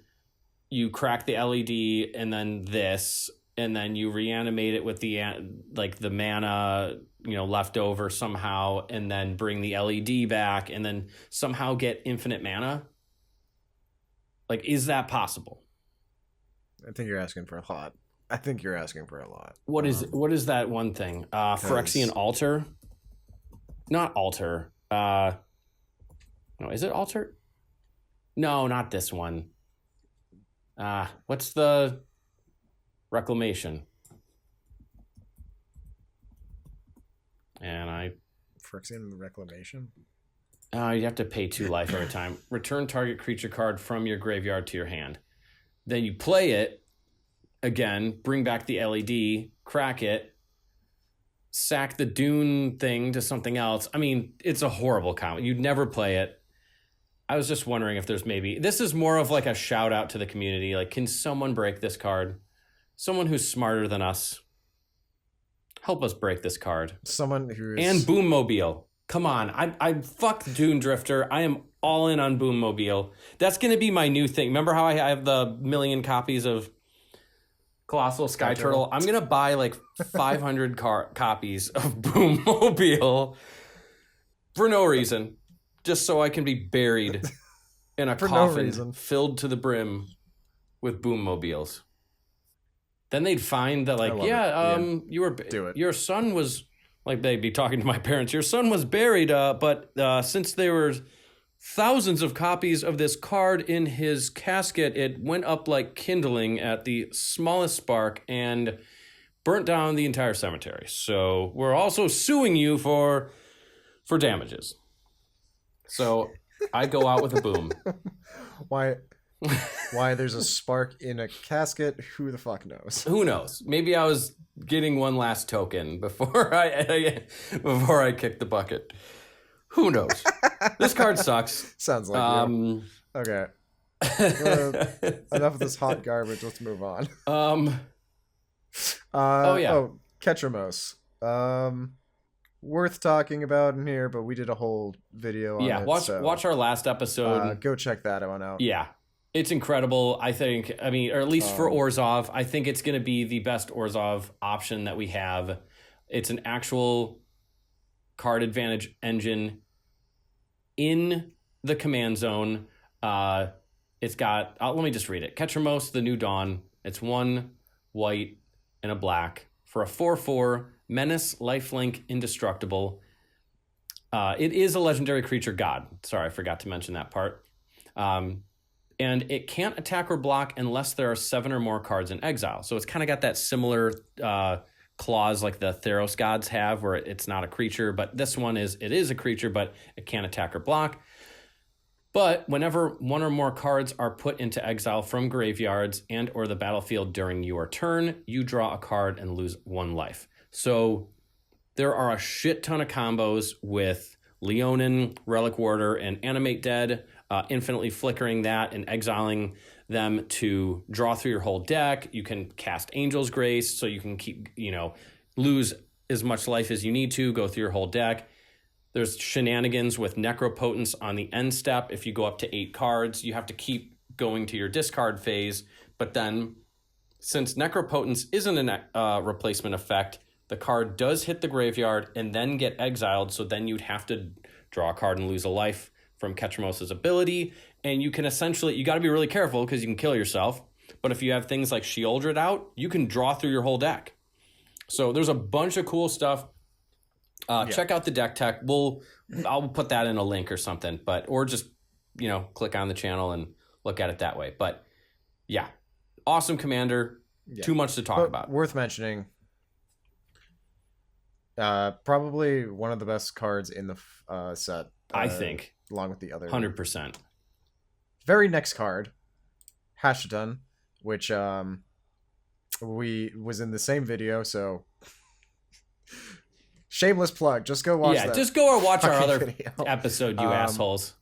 you crack the LED and then this, and then you reanimate it with the mana, left over somehow, and then bring the LED back, and then somehow get infinite mana. Like, is that possible? I think you're asking for a lot. I think you're asking for a lot. What is that one thing? Phyrexian Altar? Not Altar. No, is it Altar? No, not this one. What's the Reclamation? And Phyrexian Reclamation? you have to pay 2 life every time. Return target creature card from your graveyard to your hand. Then you play it again, bring back the LED, crack it, sack the Dune thing to something else. I mean, it's a horrible comment. You'd never play it. I was just wondering if there's maybe... This is more of like a shout out to the community. Like, can someone break this card? Someone who's smarter than us. Help us break this card. Someone who's... And Boommobile. Come on. I fuck Dune Drifter. I am all in on Boommobile. That's going to be my new thing. Remember how I have the million copies of Colossal Sky Turtle? I'm going to buy like 500 copies of Boommobile for no reason. Just so I can be buried in a coffin filled to the brim with Boommobiles. Then they'd find that, like, your son was, like, they'd be talking to my parents, your son was buried, but since there were thousands of copies of this card in his casket, it went up like kindling at the smallest spark and burnt down the entire cemetery. So we're also suing you for damages. So I go out with a boom. Why there's a spark in a casket? Who the fuck knows? Who knows? Maybe I was getting one last token before I kicked the bucket. Who knows? This card sucks. Sounds like you. Okay. Enough of this hot garbage. Let's move on. Ketramos. Worth talking about in here, but we did a whole video on it. Watch our last episode. Go check that one out. Yeah. It's incredible, I think. I mean, or at least for Orzhov, I think it's going to be the best Orzhov option that we have. It's an actual card advantage engine in the command zone. It's got, let me just read it. Ketramos, the New Dawn. It's 1 white and a black for a 4/4 menace, lifelink, indestructible. It is a legendary creature god. Sorry, I forgot to mention that part. And it can't attack or block unless there are 7 or more cards in exile. So it's kind of got that similar clause like the Theros gods have, where it's not a creature, but this one is a creature, but it can't attack or block. But whenever 1 or more cards are put into exile from graveyards and or the battlefield during your turn, you draw a card and lose 1 life. So there are a shit ton of combos with Leonin, Relic Warder, and Animate Dead, infinitely flickering that and exiling them to draw through your whole deck. You can cast Angel's Grace, so you can keep, lose as much life as you need to, go through your whole deck. There's shenanigans with Necropotence on the end step. If you go up to 8 cards, you have to keep going to your discard phase. But then, since Necropotence isn't a replacement effect, the card does hit the graveyard and then get exiled, so then you'd have to draw a card and lose a life from Ketramos' ability. And you can essentially, you got to be really careful because you can kill yourself. But if you have things like Sheoldred out, you can draw through your whole deck. So there's a bunch of cool stuff. Check out the deck tech. I'll put that in a link or something, or just, click on the channel and look at it that way. But yeah, awesome commander. Yeah. Too much to talk about. Worth mentioning. Probably one of the best cards in the set. I think. Along with the other 100%. Very next card, Hashton, which was in the same video, so shameless plug. Just go watch that. Yeah, just go or watch our other video. Episode, you assholes.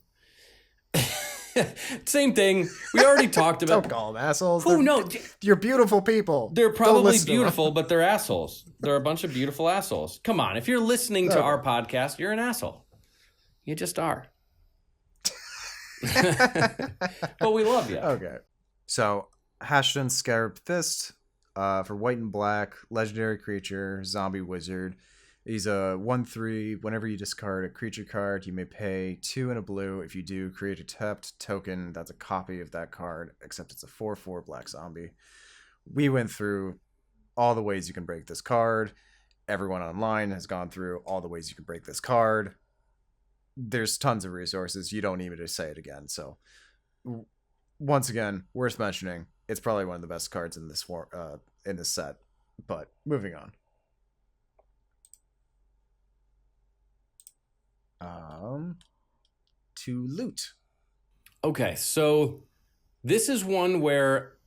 Same thing. We already talked about. Don't call them assholes. Oh, no. You're beautiful people. They're probably beautiful, but they're assholes. They're a bunch of beautiful assholes. Come on. If you're listening to our podcast, you're an asshole. You just are. But we love you. Okay. So, Hashton Scarab Fist for white and black, legendary creature, zombie wizard. He's a 1/3. Whenever you discard a creature card, you may pay 2 and a blue. If you do, create a tapped token that's a copy of that card, except it's a 4/4 black zombie. We went through all the ways you can break this card. Everyone online has gone through all the ways you can break this card. There's tons of resources. You don't need me to say it again. So, once again, worth mentioning. It's probably one of the best cards in this set. But moving on. To loot. Okay, so this is one where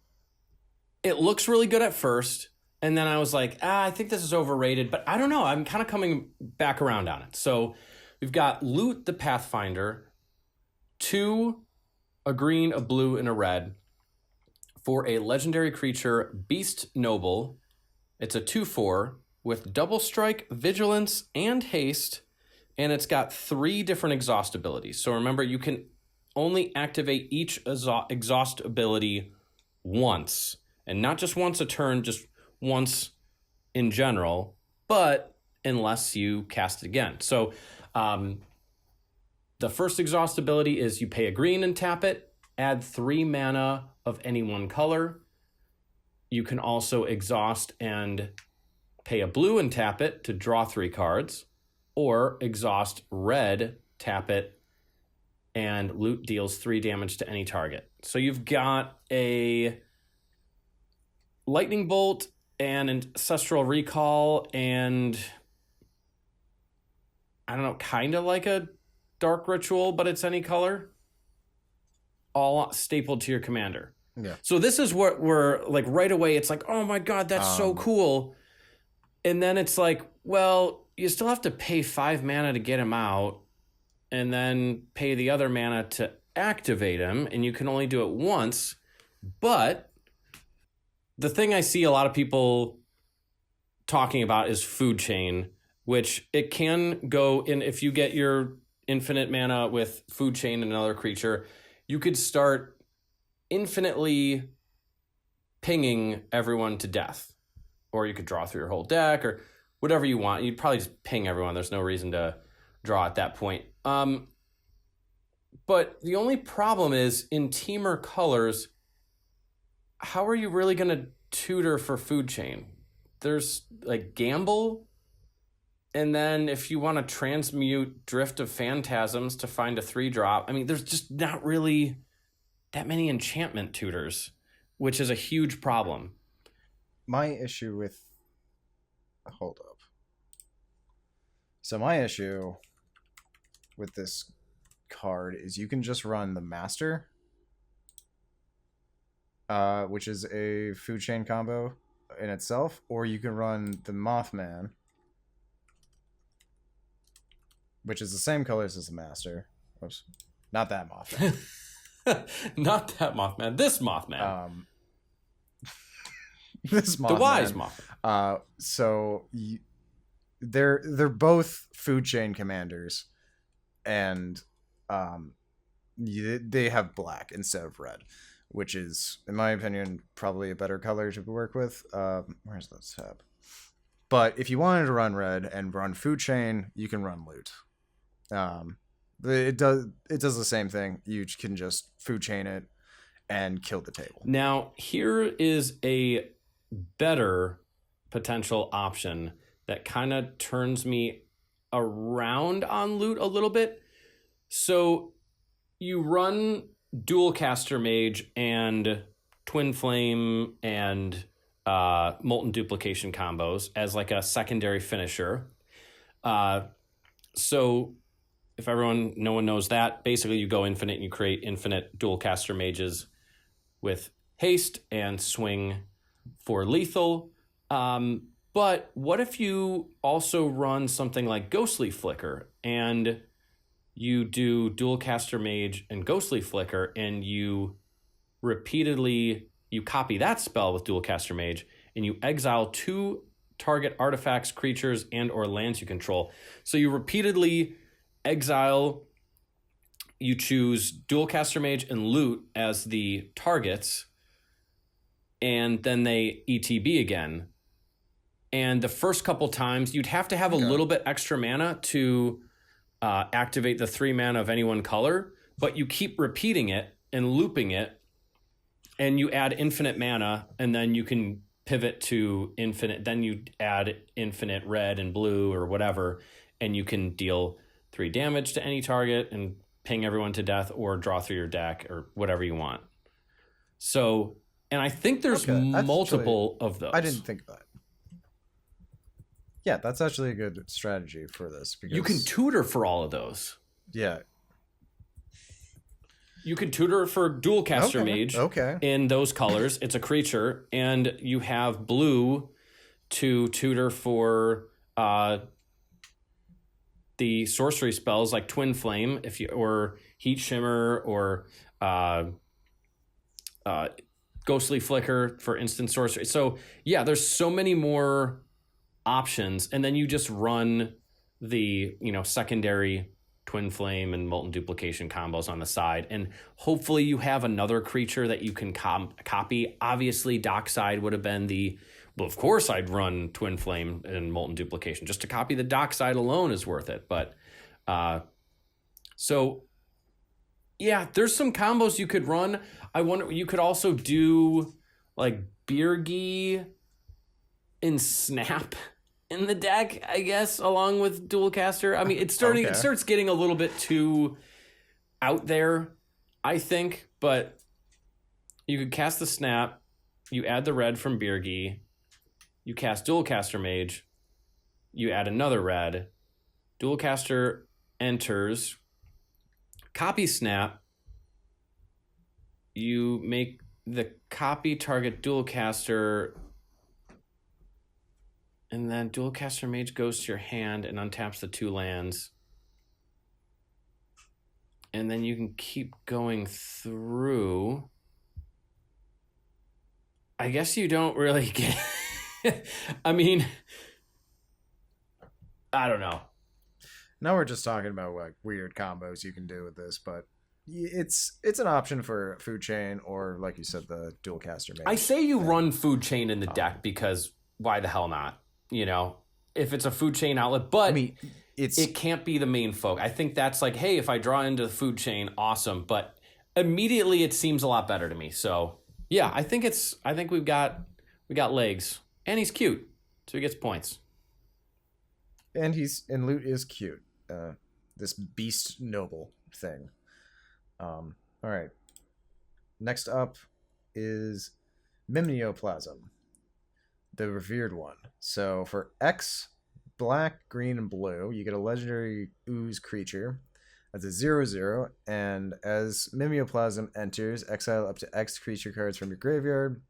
it looks really good at first, and then I was like, I think this is overrated, but I don't know. I'm kind of coming back around on it. So we've got Loot the Pathfinder, 2, a green, a blue, and a red for a legendary creature, Beast Noble. It's a 2/4 with double strike, vigilance, and haste, and it's got 3 different exhaust abilities. So remember, you can only activate each exhaust ability once, and not just once a turn, just once in general, but unless you cast it again. So the first exhaust ability is you pay a green and tap it, add 3 mana of any one color. You can also exhaust and pay a blue and tap it to draw 3 cards, or exhaust red, tap it, and loot deals 3 damage to any target. So you've got a lightning bolt and an ancestral recall and I don't know, kind of like a dark ritual, but it's any color, all stapled to your commander. Yeah. So this is what we're like right away. It's like, oh my God, that's so cool. And then it's like, well, you still have to pay 5 mana to get him out and then pay the other mana to activate him. And you can only do it once. But the thing I see a lot of people talking about is food chain, which it can go in. If you get your infinite mana with food chain and another creature, you could start infinitely pinging everyone to death. Or you could draw through your whole deck or whatever you want. You'd probably just ping everyone. There's no reason to draw at that point. But the only problem is in Teamer colors, how are you really going to tutor for food chain? There's like gamble. And then if you want to transmute Drift of Phantasms to find a 3-drop, I mean, there's just not really that many enchantment tutors, which is a huge problem. My issue with... Hold up. So my issue with this card is you can just run the Master, which is a food chain combo in itself, or you can run the Mothman, which is the same colors as the Master. Oops. Not that Mothman. Not that Mothman. This Mothman. This Mothman. The wise Mothman. They're both food chain commanders, and they have black instead of red, which is, in my opinion, probably a better color to work with. Where's the tab? But if you wanted to run red and run food chain, you can run loot. It does the same thing. You can just food chain it and kill the table. Now, here is a better potential option that kind of turns me around on loot a little bit. So you run Dual Caster Mage and Twin Flame and Molten Duplication combos as like a secondary finisher. So if no one knows that, basically you go infinite and you create infinite Dual Caster Mages with haste and swing for lethal. But what if you also run something like Ghostly Flicker and you do Dual Caster Mage and Ghostly Flicker and you copy that spell with Dual Caster Mage and you exile 2 target artifacts, creatures, and or lands you control. So you repeatedly exile, you choose Dual Caster Mage and Loot as the targets, and then they ETB again. And the first couple times, you'd have to have a little bit extra mana to activate the 3 mana of any one color, but you keep repeating it and looping it, and you add infinite mana, and then you can pivot to infinite. Then you add infinite red and blue or whatever, and you can deal 3 damage to any target and ping everyone to death or draw through your deck or whatever you want. So, and I think there's multiple of those. I didn't think of that. Yeah, that's actually a good strategy for this. Because you can tutor for all of those. Yeah. You can tutor for Dual Caster Mage in those colors. It's a creature. And you have blue to tutor for the sorcery spells like Twin Flame or Heat Shimmer or Ghostly Flicker for instant sorcery. So, yeah, there's so many more options, and then you just run the secondary Twin Flame and Molten Duplication combos on the side, and hopefully you have another creature that you can copy. Obviously, Dockside would have been of course I'd run Twin Flame and Molten Duplication. Just to copy the Dockside alone is worth it. But so yeah, there's some combos you could run. I wonder, you could also do like Birgi and Snap in the deck, I guess, along with Dual Caster. I mean, it starts getting a little bit too out there, I think, but you could cast the Snap, you add the red from Birgi, you cast Dual Caster Mage, you add another red, Dual Caster enters, copy Snap, you make the copy target Dual Caster, and then Dual Caster Mage goes to your hand and untaps the 2 lands. And then you can keep going through. I guess you don't really get... I mean, I don't know. Now we're just talking about like weird combos you can do with this, but it's an option for Food Chain or, like you said, the Dual Caster Mage. I say you run Food Chain in the deck because why the hell not? If it's a Food Chain outlet, but I mean, it can't be the main folk. I think that's like, hey, if I draw into the Food Chain, awesome. But immediately it seems a lot better to me. So yeah, I think we got legs, and he's cute, so he gets points. And Loot is cute. This beast noble thing. All right. Next up is Mimeoplasm, the revered one. So for X, black, green, and blue, you get a legendary ooze creature. That's a 0/0, and as Mimeoplasm enters, exile up to X creature cards from your graveyard.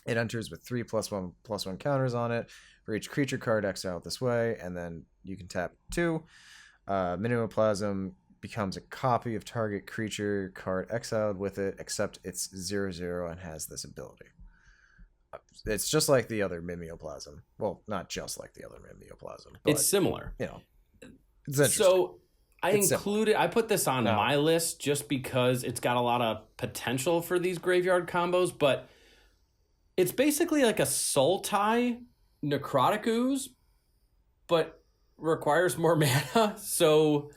It enters with 3+1/+1 counters on it for each creature card exiled this way, and then you can tap 2. Mimeoplasm becomes a copy of target creature card exiled with it, except it's 0/0 and has this ability. It's just like the other Mimeoplasm. Well, not just like the other Mimeoplasm, but it's similar. It's interesting. So I put this on my list just because it's got a lot of potential for these graveyard combos, but it's basically like a Sultai Necrotic Ooze, but requires more mana. So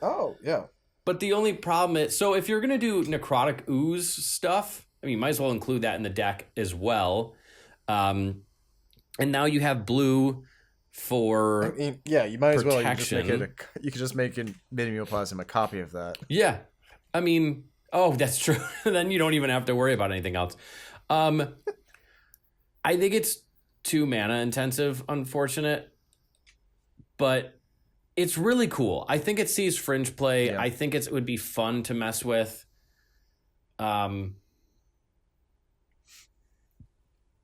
but the only problem is, so if you're gonna do Necrotic Ooze stuff, I mean, you might as well include that in the deck as well. And now you have blue for you might as well. Protection. You could just make Mimeoplasm a copy of that. Yeah, I mean, that's true. Then you don't even have to worry about anything else. I think it's 2 mana intensive, unfortunate, but it's really cool. I think it sees fringe play. Yeah. I think it would be fun to mess with.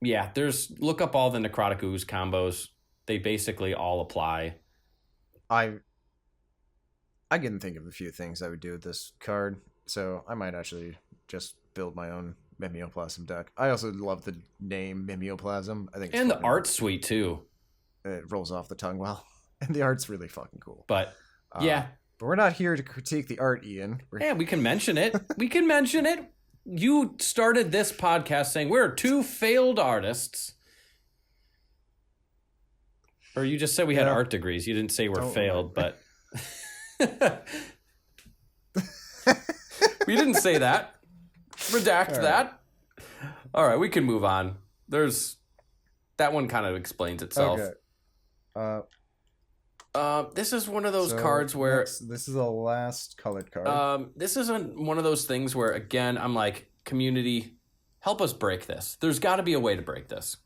Yeah, look up all the Necrotic Ooze combos. They basically all apply. I can think of a few things I would do with this card, so I might actually just build my own Mimeoplasm deck. I also love the name Mimeoplasm. I think it's the art's sweet too. It rolls off the tongue well, and the art's really fucking cool. But yeah, but we're not here to critique the art, Ian. We can mention it. We can mention it. You started this podcast saying we're 2 failed artists. Or you just said we had Yeah. art degrees. You didn't say we're Don't failed, but we didn't say that. Redact that. All right, we can move on. There's that one kind of explains itself. Okay. This is one of those cards where this is the last colored card. this isn't one of those things where, again, I'm like, community, help us break this. There's got to be a way to break this.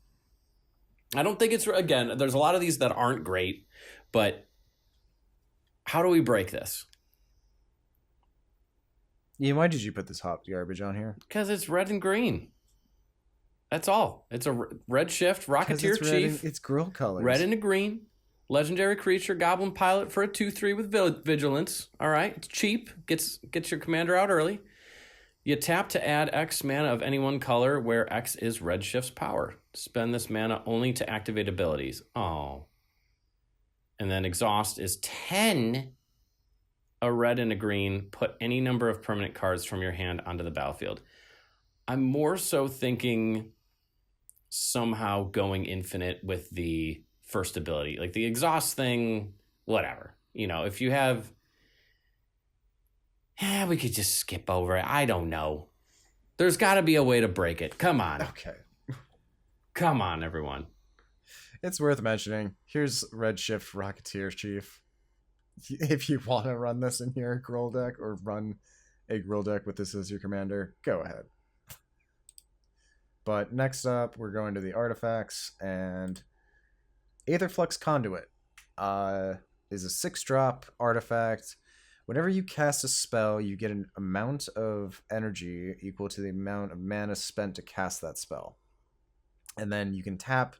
I don't think it's, again, there's a lot of these that aren't great, but how do we break this? Ian, why did you put this hot garbage on here? Because it's red and green. That's all. It's a red shift, Rocketeer Chief. It's grill colors. Red and a green. Legendary creature, Goblin Pilot for a 2/3 with Vigilance. All right, it's cheap. Gets your commander out early. You tap to add X mana of any one color where X is Redshift's power. Spend this mana only to activate abilities. Oh. And then exhaust is 10. A red and a green. Put any number of permanent cards from your hand onto the battlefield. I'm more so thinking somehow going infinite with the first ability. Like the exhaust thing, whatever. You know, if you have... we could just skip over it. I don't know. There's got to be a way to break it. Come on. Okay. Come on, everyone. It's worth mentioning. Here's Redshift Rocketeer Chief. If you want to run this in your Gruul deck or run a Gruul deck with this as your commander, go ahead. But next up, we're going to the artifacts, and Aetherflux Conduit is a 6-drop artifact. Whenever you cast a spell, you get an amount of energy equal to the amount of mana spent to cast that spell. And then you can tap,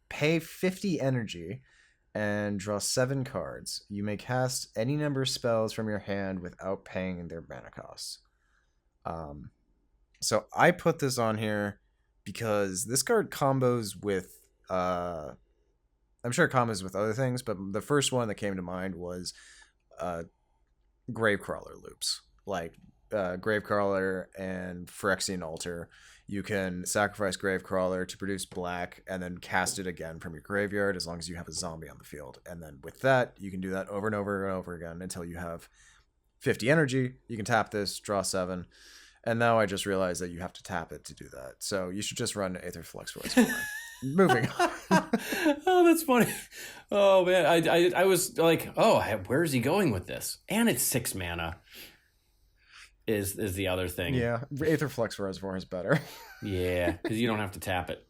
pay 50 energy, and draw 7 cards. You may cast any number of spells from your hand without paying their mana costs. So I put this on here because this card combos with... I'm sure it combos with other things, but the first one that came to mind was Gravecrawler loops. Like Gravecrawler and Phyrexian Altar. You can sacrifice Gravecrawler to produce black and then cast it again from your graveyard as long as you have a zombie on the field. And then with that, you can do that over and over and over again until you have 50 energy. You can tap this, draw 7. And now I just realized that you have to tap it to do that. So you should just run Aetherflux for what's fine. Moving on. Oh, that's funny. Oh, man. I was like, oh, where's he going with this? And it's 6 mana. Is the other thing. Yeah, Aetherflux Reservoir is better. Yeah, because you don't have to tap it.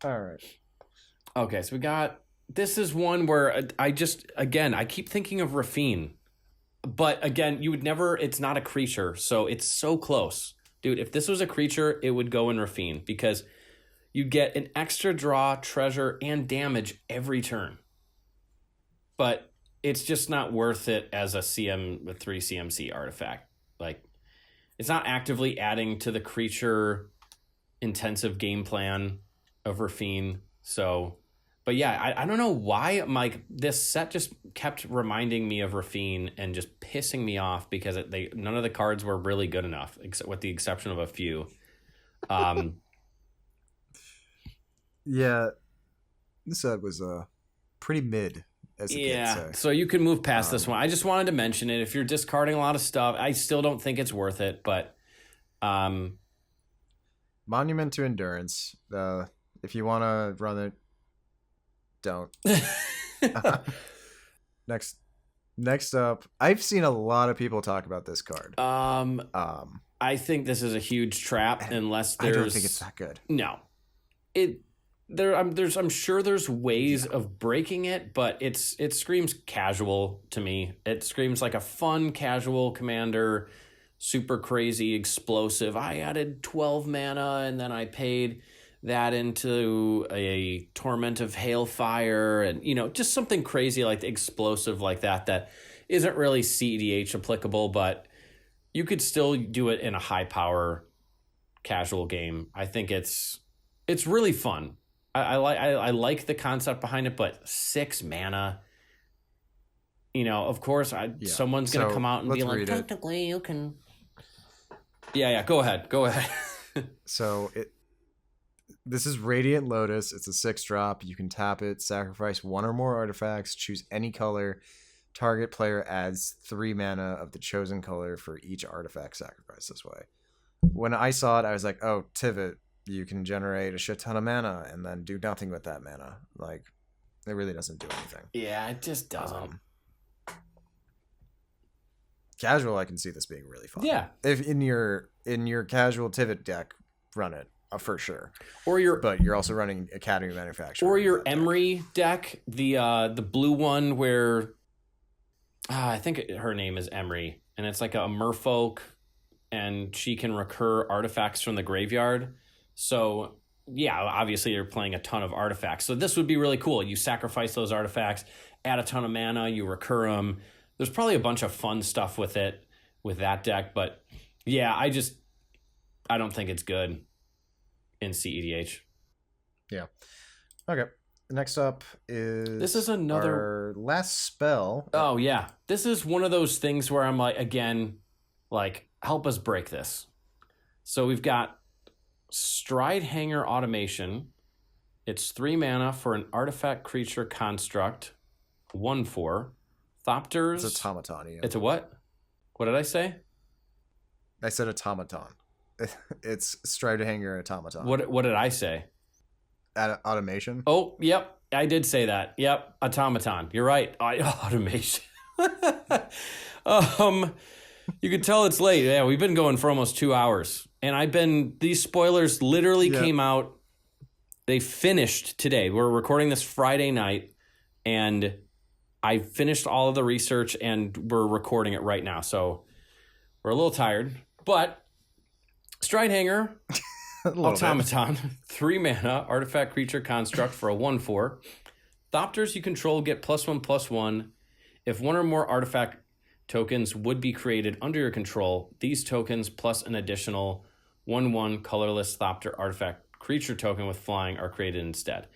All right. Okay, so we got... This is one where I keep thinking of Rafine. But again, you would never... It's not a creature, so it's so close. Dude, if this was a creature, it would go in Rafine. Because you get an extra draw, treasure, and damage every turn. But it's just not worth it as a 3 CMC artifact. Like, it's not actively adding to the creature intensive game plan of Rafine. So, but yeah, I don't know why this set just kept reminding me of Rafine and just pissing me off because none of the cards were really good enough, except with the exception of a few. Yeah, this set was pretty mid. Yeah, so you can move past this one. I just wanted to mention it. If you're discarding a lot of stuff, I still don't think it's worth it, but... Monument to Endurance. If you want to run it, don't. Next up, I've seen a lot of people talk about this card. I think this is a huge trap unless there's... I don't think it's that good. No. I'm sure there's ways of breaking it, but it screams casual to me. It screams like a fun casual commander, super crazy, explosive. I added 12 mana and then I paid that into a Torment of Hailfire and, just something crazy like explosive like that isn't really cEDH applicable, but you could still do it in a high power casual game. I think it's really fun. I like the concept behind it, but 6 mana, of course, someone's going to come out and be like, technically you can. Yeah, go ahead. So This is Radiant Lotus. It's a 6-drop. You can tap it, sacrifice one or more artifacts, choose any color. Target player adds 3 mana of the chosen color for each artifact sacrificed this way. When I saw it, I was like, oh, Tivit, you can generate a shit ton of mana and then do nothing with that mana. Like, it really doesn't do anything. Yeah, it just doesn't. Casual, I can see this being really fun. Yeah. If in your casual Tivit deck, run it. For sure, but you're also running Academy Manufacturer, or your Emery deck, the blue one where I think her name is Emery, and it's like a merfolk, and she can recur artifacts from the graveyard. So yeah, obviously you're playing a ton of artifacts. So this would be really cool. You sacrifice those artifacts, add a ton of mana, you recur them. There's probably a bunch of fun stuff with it with that deck, but yeah, I don't think it's good in cEDH. Yeah. Okay. Next up is this is another our last spell. Oh yeah. This is one of those things where I'm like, again, like, help us break this. So we've got Stride Hanger Automation. It's 3 mana for an artifact creature construct. 1/4. Thopters. It's automaton. Yeah. It's a what? What did I say? I said automaton. It's Stride Hanger Automaton. What did I say? Automation? Oh, yep. I did say that. Yep. Automaton. You're right. Automation. You can tell it's late. Yeah, we've been going for almost 2 hours. And these spoilers literally came out. They finished today. We're recording this Friday night, and I finished all of the research, and we're recording it right now. So we're a little tired, but Stride Hanger Automaton, 3 mana, artifact creature construct for a 1/4. Thopters you control get +1/+1. If one or more artifact tokens would be created under your control, these tokens plus an additional 1/1 colorless Thopter artifact creature token with flying are created instead.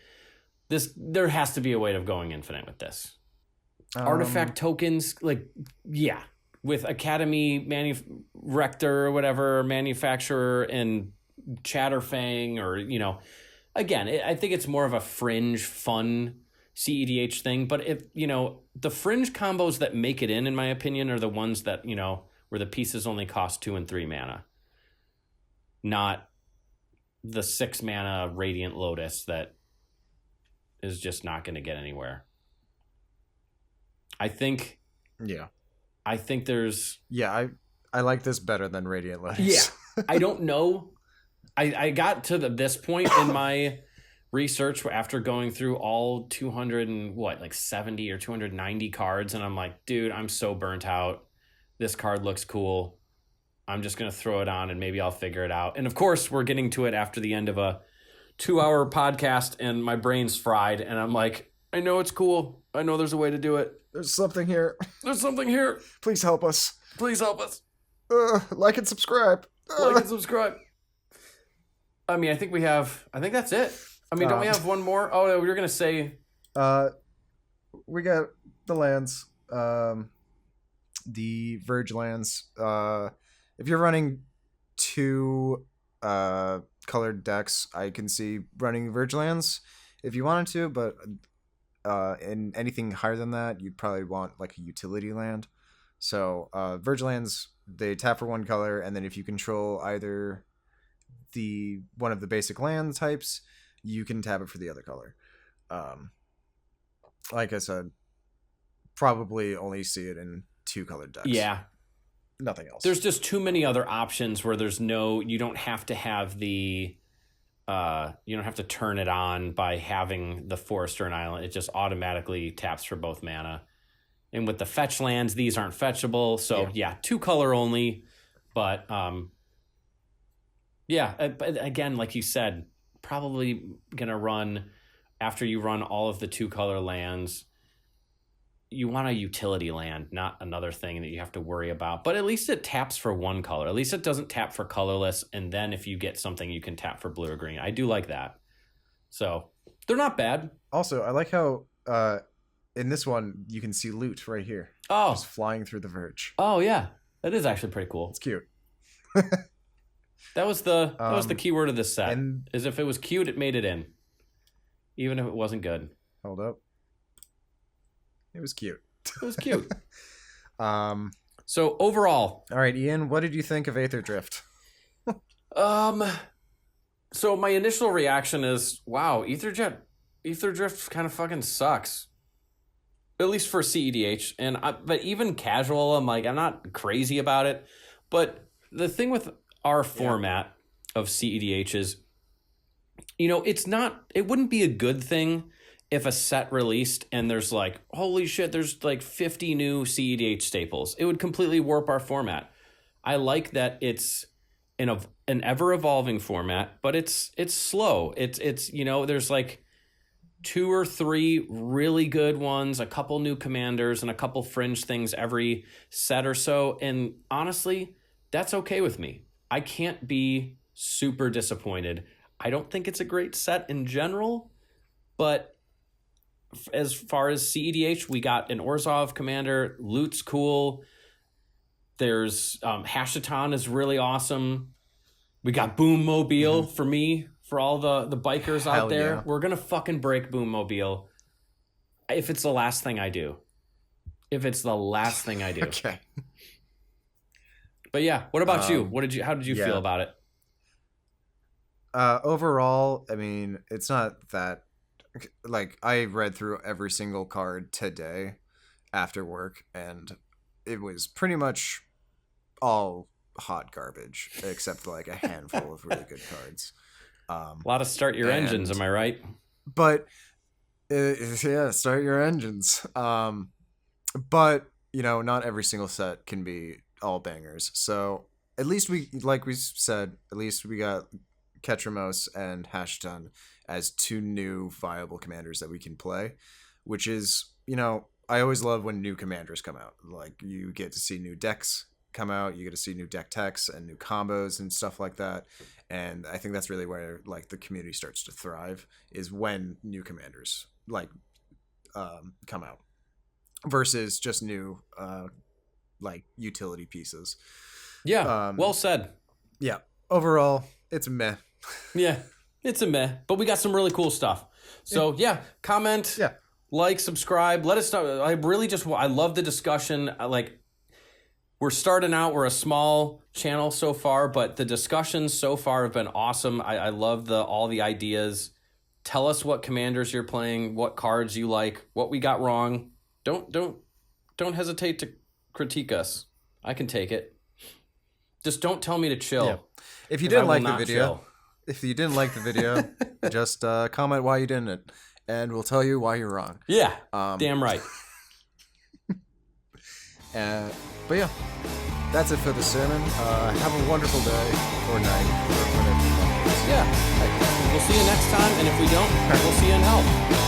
There has to be a way of going infinite with this. Artifact tokens, like, yeah. With Academy Rector or whatever, Manufacturer, and Chatterfang, or, again, I think it's more of a fringe, fun cEDH thing. But if, the fringe combos that make it in my opinion, are the ones that, where the pieces only cost 2 and 3 mana. Not the 6 mana Radiant Lotus that is just not going to get anywhere. I think there's... Yeah, I like this better than Radiant Lotus. Yeah, I don't know. I got to this point in my research after going through all 270 or 290 cards, and I'm like, dude, I'm so burnt out. This card looks cool. I'm just going to throw it on, and maybe I'll figure it out. And of course, we're getting to it after the end of a 2-hour podcast, and my brain's fried, and I'm like, I know it's cool. I know there's a way to do it. There's something here. There's something here. Please help us. Please help us. Like and subscribe. Like and subscribe. I mean, I think that's it. I mean, don't we have one more? Oh, no, we were going to say... we got the lands. The Verge lands. If you're running 2 colored decks, I can see running Verge lands if you wanted to, but... in anything higher than that, you'd probably want like a utility land. So Verge lands, they tap for 1 color, and then if you control either one of the basic land types, you can tap it for the other color. Like I said, probably only see it in 2 colored decks. Yeah. Nothing else. There's just too many other options where you don't have to have you don't have to turn it on by having the forest or an island. It just automatically taps for both mana. And with the fetch lands, these aren't fetchable. So yeah 2 color only. But but again, like you said, probably gonna run, after you run all of the 2 color lands, you want a utility land, not another thing that you have to worry about. But at least it taps for 1 color. At least it doesn't tap for colorless, and then if you get something, you can tap for blue or green. I do like that. So they're not bad. Also, I like how in this one you can see loot right here. Oh, just flying through the Verge. Oh yeah, that is actually pretty cool. It's cute. That was the key word of this set. and- Is if it was cute, it made it in, even if it wasn't good. Hold up. It was cute. It was cute. Um. So overall, All right, Ian. What did you think of Aetherdrift? So my initial reaction is, wow, Aetherdrift kind of fucking sucks. At least for cEDH. But even casual, I'm not crazy about it. But the thing with our format of cEDH is, it wouldn't be a good thing if a set released and there's holy shit, there's 50 new cEDH staples. It would completely warp our format. I like that it's an ever evolving format, but it's slow. It's there's 2 or 3 really good ones, a couple new commanders, and a couple fringe things every set or so. And honestly, that's okay with me. I can't be super disappointed. I don't think it's a great set in general, but as far as cEDH, we got an Orzhov commander. Loot's cool. There's Hashatan is really awesome. We got Boommobile for me, for all the bikers out Hell there. yeah. We're going to fucking break Boommobile if it's the last thing I do. Okay. But yeah, what about you? How did you yeah. feel about it? Overall, I mean, it's not that I read through every single card today after work, and it was pretty much all hot garbage except a handful of really good cards. A lot of start your engines, am I right? But yeah, start your engines. But not every single set can be all bangers. So at least we got Ketramos and Hashton as 2 new viable commanders that we can play, which is, I always love when new commanders come out. You get to see new decks come out, you get to see new deck techs and new combos and stuff like that. And I think that's really where the community starts to thrive, is when new commanders come out versus just new utility pieces. Yeah, well said. Yeah, overall it's meh. Yeah, it's a meh, but we got some really cool stuff. So yeah, comment, like, subscribe. Let us know. I love the discussion. We're starting out. We're a small channel so far, but the discussions so far have been awesome. I love all the ideas. Tell us what commanders you're playing, what cards you like, what we got wrong. Don't hesitate to critique us. I can take it. Just don't tell me to chill. Yeah. If you didn't like the video, just comment why you didn't, and we'll tell you why you're wrong. Yeah, damn right. But yeah, that's it for the sermon. Have a wonderful day or night. Or whatever. Yeah. We'll see you next time, and if we don't, we'll see you in hell.